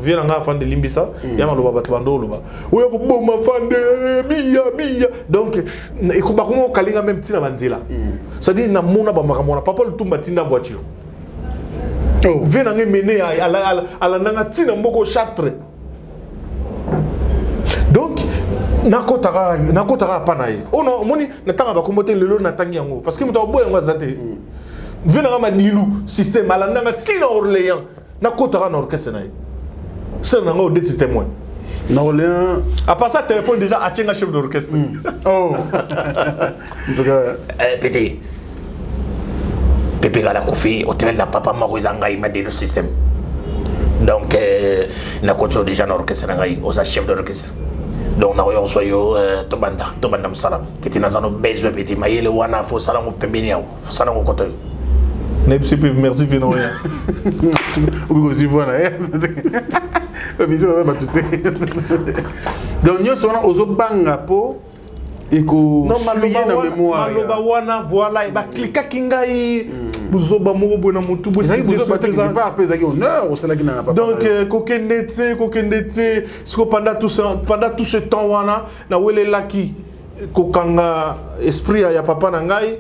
venanga fande limbisa ya maloba batu bando loba oya ko boma fande biya donc ikoba ko kalinga même tina banzela ça dit na mona ba makamona papa le tumba tinda voiture venanga mené ala nanga tina mboko chatre donc nakotaka panaye ono moni natanga ba kombote lelo natangi yango parce que muto boye ngo azate venanga manilu système ala nanga tina Orléans nakotaka na orchestre naye c'est nanga odeti témoin Norléans. À part ça, téléphone déjà à un chef d'orchestre. Oh. En tout cas. Pété. Pépé Gala Kofi, au tel la papa Marouzanga, il m'a dit le système. Donc, na koto déjà dans l'orchestre, aux chefs d'orchestre. Donc, na royo soyo tobanda msalam. Petit nazano bezo petit mayele wana fo salam au pembenia, fo salam au koto. Merci Vinoria. Oui, aussi voilà. Mais ça va pas tout. Donc nous sommes aux banga po et que non maloba wana voilà et ba klika kingai buzoba mo bona mutu bo ça buzoba pas apesa ki honneur au cela qui n'a pas. Donc kokendete siko pendant tout ce temps wana na wele laki kokanga esprit ya papa na ngai.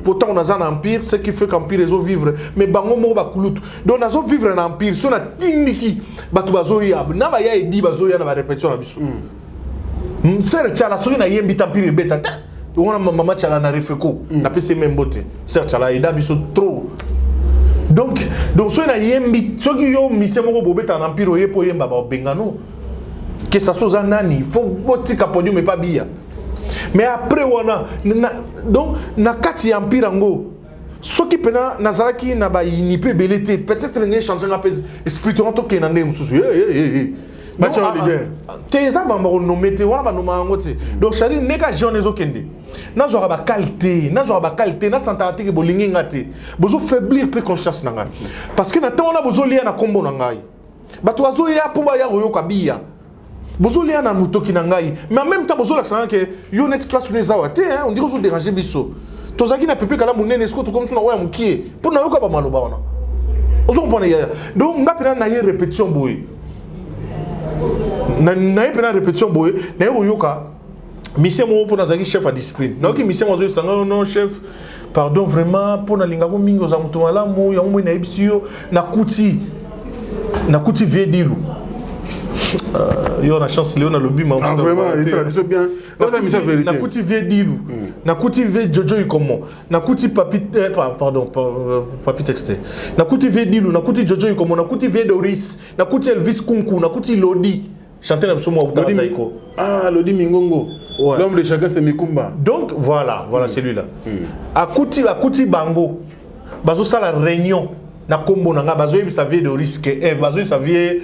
Pourtant on a un empire, ce qui fait qu'empire ils vivre mais bango mo ba kulutu donc nazo vivre un empire so na tindiki batu bazoya na ba ya edi bazoya na ba répétition na biso ser chala so na yembi empire beta ta on a mama chala na refeko na pese membote ser chala eda biso trop donc so na yembi so ki yo mise moko bobeta na empire yepo yemba ba bengano que ça soit nani faut botika podium mais pas bia. Mais après wana donc na kati empire ngo soki pena nazalaki na ba inipe belete peut-être ngé changer nga pes spirituellement to kenande mususu bacha olivier teza ba mo nomete wana ba noma ngo te donc chari neka jeune ezokende na zo ba qualité na santé ke bolingi ngate bozo faiblir pe conscience nanga parce que na tona bozo lia na kombo na ngai bato azo ya puba ya royoka bia Bozoli na mutoki na ngai mais en même temps bozoli akisanga que yo net place ne zawa te on dirait que vous dérangez biso tozaki na pepe kala munene esko to comme ça na oya mukie pour na yoka ba maloba wana ozo mpona ya donc ngapena na ye répétition boy na ye pena répétition boy na yo yoka mission mo pour nazaki chef à discipline donc mission mo zo sanga non chef pardon vraiment pour na linga ko mingi za mutu malamu ya mo na ibisio na kuti vedilu. Yo na chance Léon a le but ah vraiment ça c'est bien la mission vérité na kuti vie dilu na kuti vie jojo ikomo na kuti papi pardon papi texte na kuti vie dilu na kuti jojo ikomo na kuti vie Doris na kuti Elvis Kunku na kuti Lodi chanter na msomo wa Zaiko Lodi Mingongo l'homme de chacun c'est Mikumba donc voilà celui-là akuti bango bazo sala réunion na kombo na nga bazo yebisa vie de risque bazo yebisa vie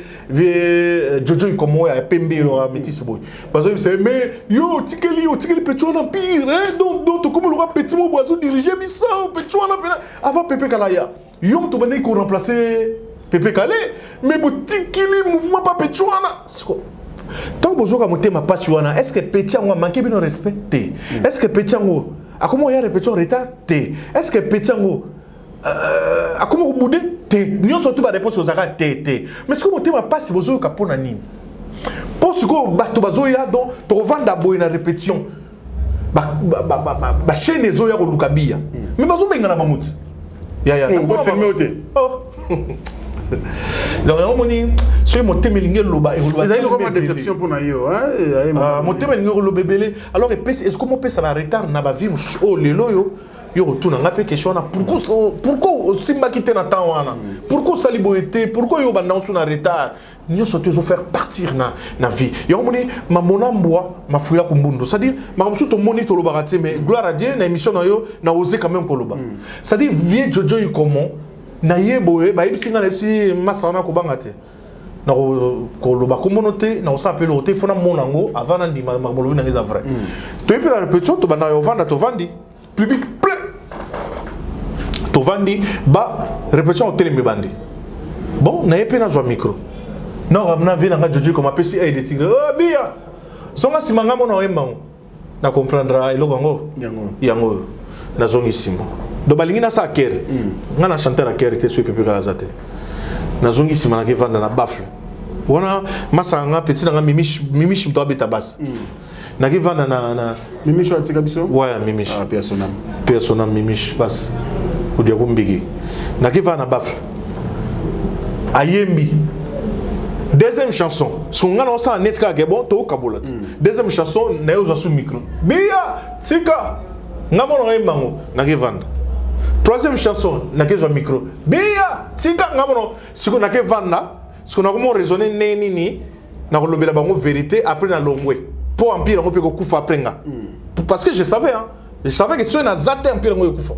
jojo ikomo ya pembe lo métis boy bazo yebisa mais yo tikeli pecho na pire donc comme le petit mo bazo diriger bisa pecho na pena avant Pepe Kalaya yo to bane ko remplacer Pepe Kalé mais bo tikeli mouvement pas pecho na tant bozo ka motema passe wana est-ce que petit ngo manquer bino respect te est-ce que petit ngo akomo ya répétition retard te est-ce que petit ngo comment vous boudez nous surtout la réponse aux arrêts mais ce que vous avez pas si vous avez capon nini pour ce que bato bazoya donc to vendre boy na répétition ba chaîne ezo ya ko lukabia mais bazo benga na mamuti ya on filmer oté donc on moni so mo temelinge loba et loba ils ont comme déception pour na yo hein mo temelinge loba bébé alors est-ce que mon pèse la retard na ba vie oh lelo yo yo retourne nga pe question na pourquoi simba quitter na temps wana pourquoi saliboité pourquoi yo banda on na retard nyo soto zo faire partir na vie yo moni ma monambwa ma fuila kumbundo c'est-à-dire ma msu to moni to lo barate mais gloire à Dieu na émission na yo na oser quand même ko loba c'est-à-dire vie jojo yi comment na yeboe ba ibisinga na bisi masana ko bangate na ko loba communauté na osa apelo te fona monango avant na ndima ma bolobi na ngeza vrai to epi la répétition to banda yo vanda to vandi public plein to vandi ba répétition hôtel me bandi bon na yepe na zo micro na ramna vina nga jojo comme apesi ay de tigre bia songa simanga mona oyembango na comprendra eloko ngo yango na zongi simo do balingi na sa kere nga na chanter a kere te so Pepe Kalazate na zongi simo na ke vanda na bafle wana masanga petit na nga mimish mto beta bas na ke vanda na mimish wa tika biso ouais mimish personnam mimish bas udia kumbigi na ke vanda bafle ayembi deuxième chanson son nga na sa netka ke bon to kabola deuxième chanson na yo sous micro bia tika nga mono embango na ke vanda troisième chanson na ke zo micro bia tika nga mono siko na ke vanda siko na ko raisonner nini na kolobela bango vérité après na longwe pour empire ngo pe ko kufa après nga parce que je savais que tu na zate empire ngo kufa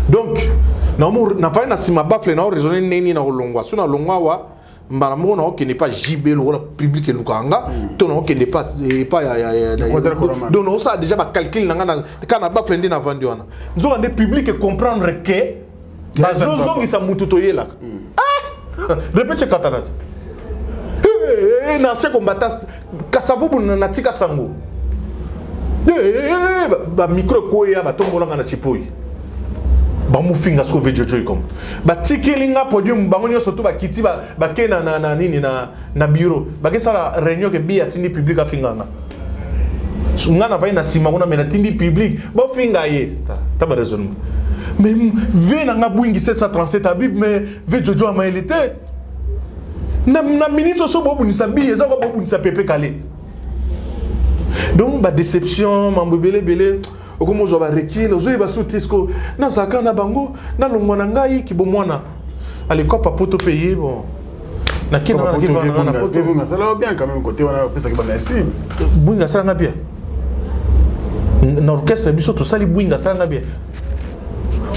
donc na fa na sima bafle na raisonner neni na longwa so na longwa wa mbala mo na qui n'est pas jibé le public et lukanga to na qui n'est pas ya donc on ça déjà ba calcul na kana bafle ndi na vandi wana nzo ande public comprendre que bazozongi sa mututo yela répète katanat na se combattant kasavubu na tika sango ba micro ko ya ba tombola na chipoi ba mu finga sko vejojo comme ba tikelinga podium bango nyo surtout ba kiti ba kena na nini na bureau ba ke sala réunion ke bi atindi public afinganga sunga na vai na sima kuna mena tindi public ba finga ye ta ba raisonnement mais ve na ngabwingi 737 abib mais vejojo amaelite na ministre so bobu ni sabi eza ko bobu ni sa pepe calé donc ba déception mambo belé okomo zo ba rekile zo ba sotisco na zaka na bango na longona ngai ki bomwana ale ko papoto payer bon na kina na kivana na poto bunga ça va bien quand même côté on a pesa ki ba merci bunga ça nga bien na orchestre biso to sali bunga ça nga bien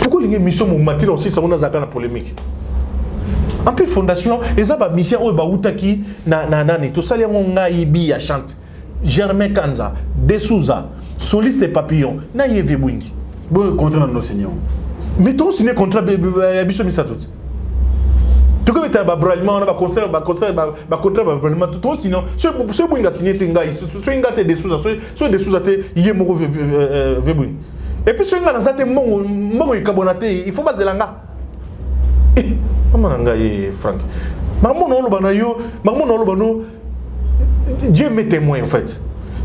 pourquoi les mission mo matina aussi ça on a zaka na polémique en plus fondation eza ba mission o ba utaki na nani to sali ngo ngai bi ya chante Germain Kanza Desouza soliste et papillon na yeve bungi bon contrat nos seigneurs mais ton signé contrat biso mi satout to ko beta ba braliment na ba concert ba contrat ba braliment to sinon ce bunga signé tinga so inga te Desouza so Desouza te yé moko ve bungi et puis so inga na zate mongo ikabonate il faut bazelanga Maman ngai Frank. Maman no lobana yo, maman no lobano Dieu m'est témoin en fait.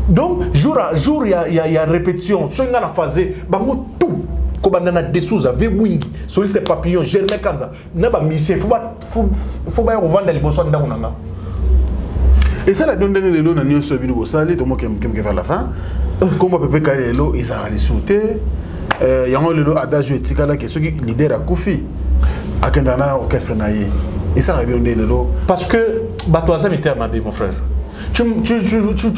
Donc jour à jour il y a répétition, so nga na phase bango tout ko bandana Desouza Vebwingi, soliste papillon Germain Kanza. Na ba mission faut ba revendre liboso ndango nanga. Et ça la donne les lots na nyoso bi bo sali to mo kem vers la fin. Comme pepe kalelo ils a les sauter. Yango le lot adagio etikala ke soki leader a Kofi. Akendana orchestre naie et ça va bien lelo parce que bato azami te ma mon frère tu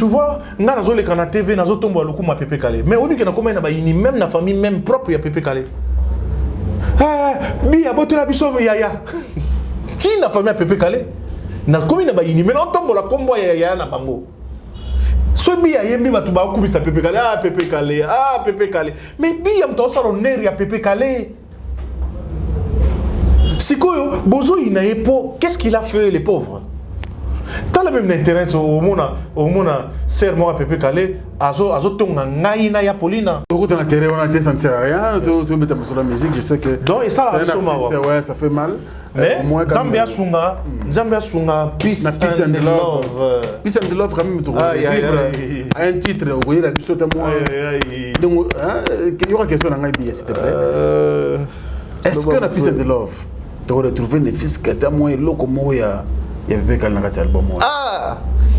vois nga nazo le kana TV nazo tombo loku ma pepe calé mais obi ke na koma na ba ini même na famille même propre ya pepe calé bi aboto la biso ya ti na famille ya pepe calé na komi na ba ini mais on tombo la kombo ya na bango so bi ya yembi bato ba kubisa pepe calé mais bi ya mto salo ner ya pepe calé. Sikoyo, Bozo Inaepo, qu'est-ce qu'il a fait les pauvres? T'as le même intérêt au mona serment à Pepe Calé, azo tonga ngaina ya Polina. Beaucoup de l'intérêt on a été sentir rien, tu mets sur la musique, je sais que donc et ça la ouais, ça fait mal. Mais Zambia Sunga Peace and Love. Peace and Love quand même tu vivre un titre vous voyez la biso ta moi. Donc il y aura question dans ngai s'il te plaît. Est-ce que la Peace and Love tu vas retrouver les fils que tu as moins loco moya ya Pepe Calé na album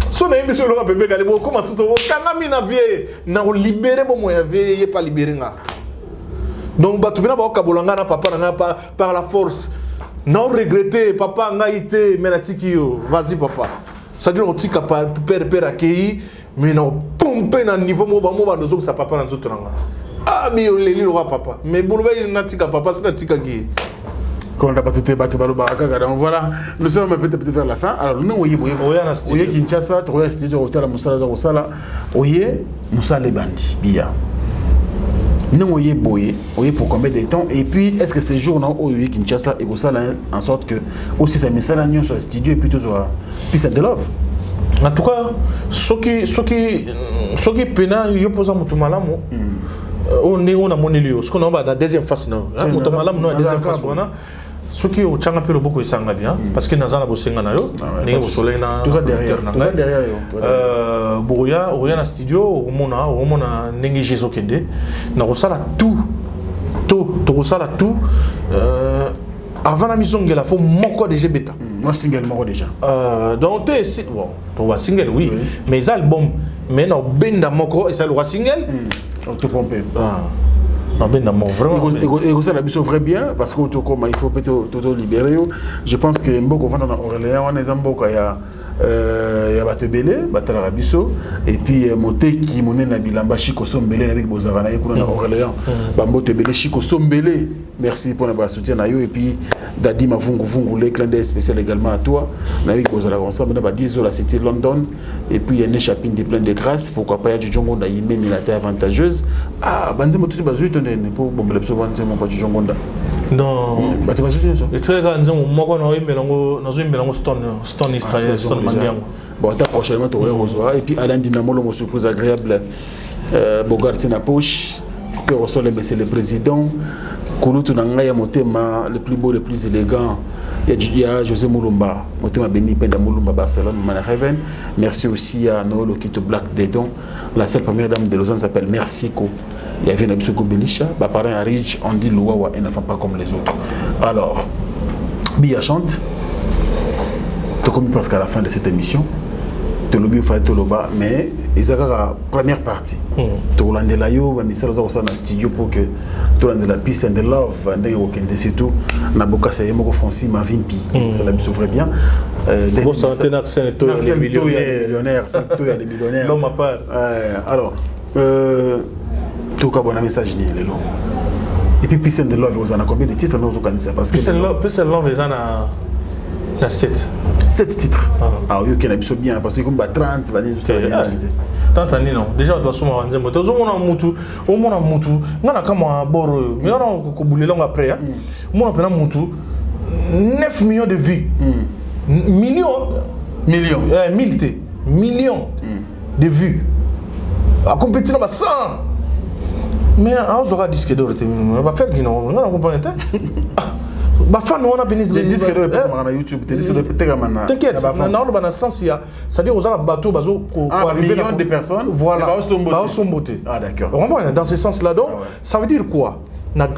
so na émission le Pepe Calé bo comment ça to kanga mina vie na libérer bo moya vie pas libérer nga donc batu bina ba kabolanga na papa na par la force non regretter papa nga ité menatiki yo vas-y papa ça dit on tika père accueilli mais non pomper na niveau mo ba dozo sa papa na nzoto nga bi o leli le papa mais boloba na tika papa c'est na tika ki quand on a battu voilà, nous sommes peut-être vers la fin. Alors, nous, oui, Kinshasa, tu vois, studio, hôtel, Moussala, oui, Moussala Bandi, bien. Nous, oui, boye, oui, pour combien de temps? Et puis, est-ce que ces jours-là, oui, Kinshasa, et Moussala, en sorte que aussi ça met ça là, sur le studio, et puis tout ça, puis c'est de love. En tout cas, ce qui pena, il y a posé un peu mal on est on a monné ce qu'on a la deuxième phase non motomalam non deuxième phase wana ce qui au changa pelo beaucoup isanga bien parce que nazana bosenga na yo ne au soleil na tout ça derrière yo boya na studio au mona nengi jeso kende na rosala tout rosala tout avant la mission ngela faut moko déjà bêta moi single moko déjà donc bon to va single oui mais les albums mais no benda moko et ça le single on te pomper non ben non vraiment et ça la biso vrai bien parce que comme il faut peut-être libérer je pense que mboko vanda na Orléans on est mboko ya bato belé batala rabiso et puis moteki monena bilamba Chico Sombele avec bozavana kuna na Orléans bambote belé Chico Sombele merci pour notre soutien na yo et puis Dadi Mavungu les clin d'œil spécial également à toi na avec bozala ensemble na ba 10 la cité London et puis il y a une chapine de plein de grâce pourquoi pas ya Jongo na yimeni la terre avantageuse ah banze moto bazu tonene pour bombela biso banze mon pas Jongo nda non bato bazu so et très grand nzongo moko na melango stone Israël stone mandiango bon attends prochainement tu reçois et puis Alain Dinamolo mon surprise agréable Bogart na poche j'espère au sol monsieur le président Kouloutou Nangaya Motema le plus beau le plus élégant il y a José Moulumba Motema Beni Penda Moulumba Barcelone Manhaven merci aussi à Noolo Kito Black Dedon la seule première dame de Lausanne s'appelle Mercico il y avait Nabisoko Belisha bah parrain à Rich on dit Louawa et n'enfant pas comme les autres alors Bia chante tu comme presque à la fin de cette émission tu l'as bien fait Toloba mais ils ont la première partie tu l'as de la yo mais ça dans un studio pour que tu l'as de la peace and the love and then aucun de tout na boka c'est moi Francis ma vimpi ça la sauverait bien bon ça a un accent et les millionnaires c'est toi les millionnaires l'homme à part alors tout cas bon message ni lelo et puis peace and the love vous en a combien de titres nous organisons parce que peace and love ils en a 7 titres. Ah oui, ok, on a bien parce que comme 30, va dire tout ça. 30 années non. Déjà on doit souvent en dire moto. Au moins mutu. Ngana kama bor. Mais on ko boule long après. Mon appelle mutu 9 millions de vues. Millions de vues. À compétition ba 100. Mais on aura disque d'or. On va faire du non. On comprend pas. Bah fan on a béni les disques de personnes sur YouTube t'inquiète on a sens il y a c'est-à-dire aux gens bateau bazo pour arriver de personnes voilà ba son beauté ah d'accord on va dans ce sens là donc ça veut dire quoi na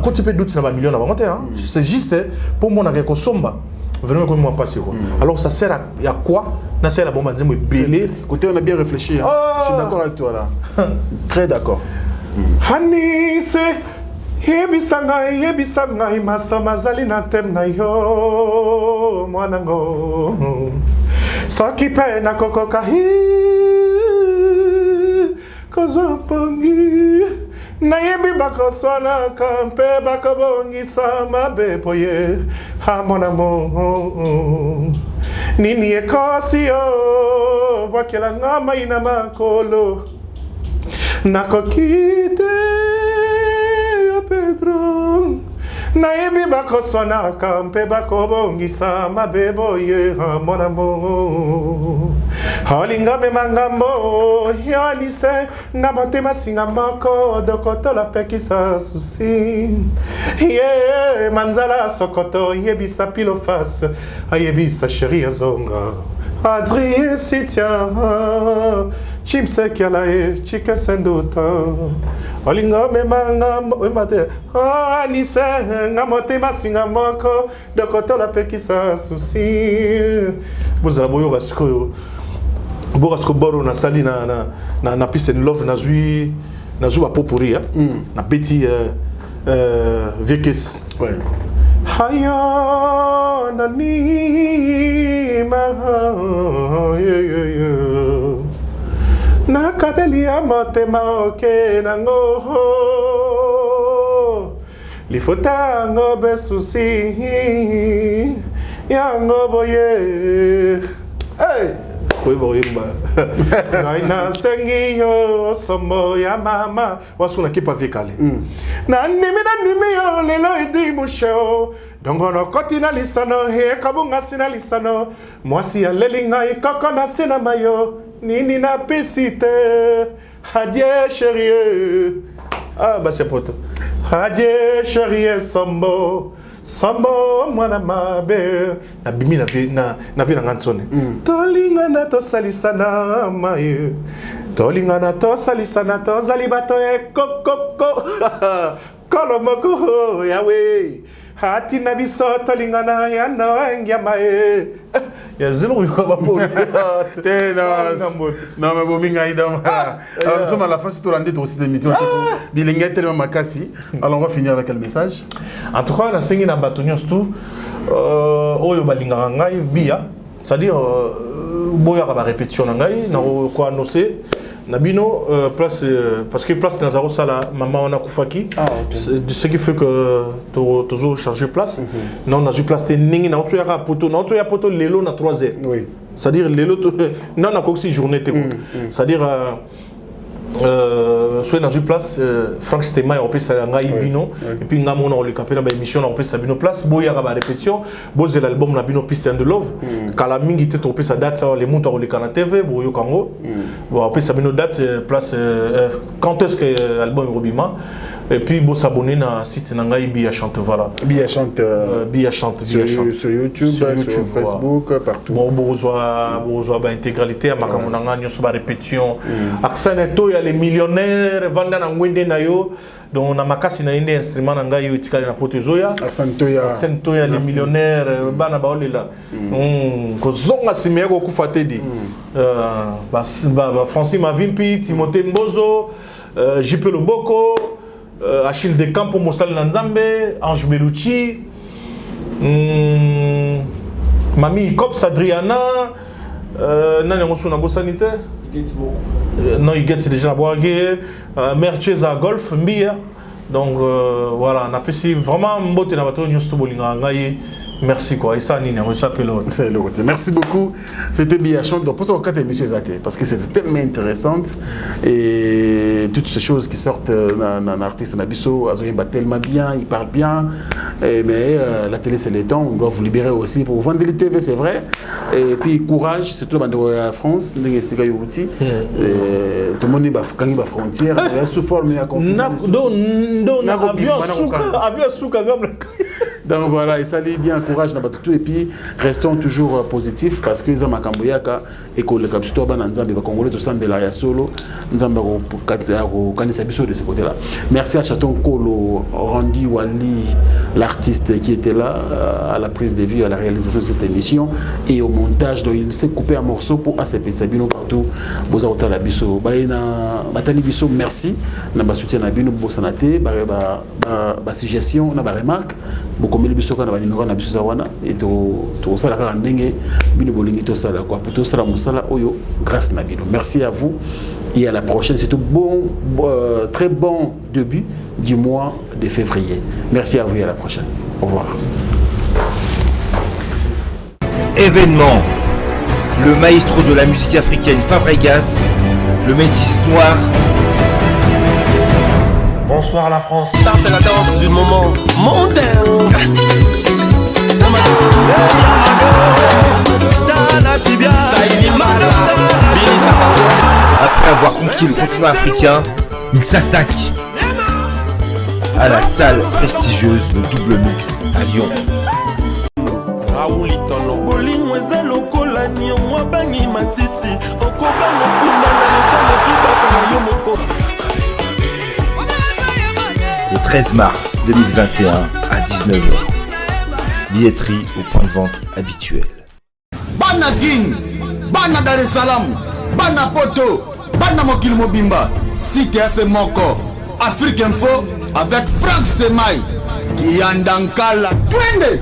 côté peu doute na million avant c'est juste pour moi na quelque somba vraiment comme moi passé quoi alors ça sert à quoi na sert à bon dire moi belé côté on a bien réfléchi je suis d'accord avec toi là très d'accord Hanise Yebisa ngai masama zali na tem na yo mwanango Soki pe na kokoka hi Kozwa pongi Na yebi bako swana kampe bako bongi sama bepo ye Ha monamo Nini ekosi yo Wakela ngama ina makolo Nakokite Pedro Naebi bako swana kampe bako bongisa mabebo ye mon amour Holinga me mangambo Yalise Ngamotema singa moko Dokoto la pekisa susi Ye manzala sokoto Yebisa pilo face Ayebisa chérie azonga Adrien Sitia Chimse Kialae Chike Senduta Olinga me mangambo Mate Anise Ngamotema singa moko Dokoto la pekisa susi Bozala boyo gasko Borasko boro na sali na peace and love na zui ba popuri na petit vekes ouais haya na ni ma na kabeli amotema oke nango lifota ngo besusi yango boye hey oui bon Naina sengi yo somo ya mama wasuna kipa vikali na nimi yo lelo idi musho dongo no kotina lisano he kabunga sina lisano mwasi ya lelinga ikoko na sina mayo nini na pesite hadie chérie ah bah c'est poto hadie chérie sombo Sambo mwana mabe na bimi na vi na ngansone tolinga na to salisana maye tolinga na to salisana to zalibato e kokoko kolomoko yawe hati na biso tolinga na ya no ngia maye ya zelo ko ba po non mais bon minga idam nous sommes à la fin surtout rendre trop ces émissions bilingue tellement makasi alors on va finir avec quel message en tout cas la sengi na batonios tout oyo balinga ngai bia c'est-à-dire boya ba répétition ngai na ko annoncer na bino place parce que place na zaro sala maman on a kufaki ce qui fait que toujours changer place non on a eu place ningi na otu ya poto na otu ya poto lelo na 3h oui c'est-à-dire lelo non na ko si journée te c'est-à-dire soit dans une place Franck Stema on peut ngai bino et puis ngamo on le capé na ba émission on peut sa bino place boya ba répétition boze l'album na bino Peace and Love kala mingi te topé sa date les monta on le kana TV boyo kango bon après sa bino date place quand est-ce que album Robima et puis bon s'abonner na site na ngai Bia chante voilà Bia chante sur YouTube sur Facebook partout bon bozo ba intégralité à makambo na ngani so ba répétition aksaneto les millionnaires vanda na ngwende na yo donc na makasi na inde instrument na ngai yo itikali na potezoya asantoya les millionnaires bana baolela ko zonga simeye ko kufatedi ba Francis Mavimpi Timothée Mbozo JP Loboko Achille de Campo Mosal Nanzambe Ange Belucci Mami Cops Adriana nani ngosu na bosanité non, il gagne déjà la boire, Merchez à golf, Mbia. Donc voilà, on a pu vraiment mbote na bateau news to bolinga ngai. Merci quoi. Et ça Nina, on s'appelle l'autre. C'est l'autre. Merci beaucoup. C'était bien chante. Donc pour ça, 4 émissions parce que c'était tellement intéressante et toutes ces choses qui sortent d'un artiste Nabiso, Azoyimba tellement bien, il parle bien. Mais la télé c'est le temps, on doit vous libérer aussi pour vendre les TV, c'est vrai. Et puis courage, surtout la France, les Sigayouti. Tout le monde est à la frontière, il y a sous forme de confinement. Avion souka donc voilà, et ça dit bien courage dans tout et puis restons toujours positifs parce que les Makamboyaka et que le capitaine Bananzambe va Congolais tout semble là solo Nzamba de ce côté-là. Merci à Chaton Kolo, Randy Wali, l'artiste qui était là à la prise de vue, à la réalisation de cette émission et au montage. Donc il s'est coupé un morceau pour ACP Sabino partout. Boza Otala Biso, Baena Batali Biso, merci. Namba soutien na Bino Bosanate, ba suggestion, na ba remarque. Comme le biso kana banimero na biso zawana et to sala ka ndenge bino bolingi to sala quoi pour to sala musala oyo grâce na bino. Merci à vous et à la prochaine. C'est tout très bon début du mois de février. Merci à vous et à la prochaine. Au revoir. Événement. Le maestro de la musique africaine Fabregas, le métis noir. Bonsoir la France. Ça c'est la danse du moment mondain. Après avoir conquis le continent africain, il s'attaque à la salle prestigieuse de Double Mix à Lyon. Le 13 mars 2021 à 19h. Billetterie au point de vente habituel. Bana King, Bana Dar es Salaam, Bana Poto, Bana Mokil Mobimba, Site Ase Moko, Afrique Info avec Franck Stemai, Kiandankala, Twende.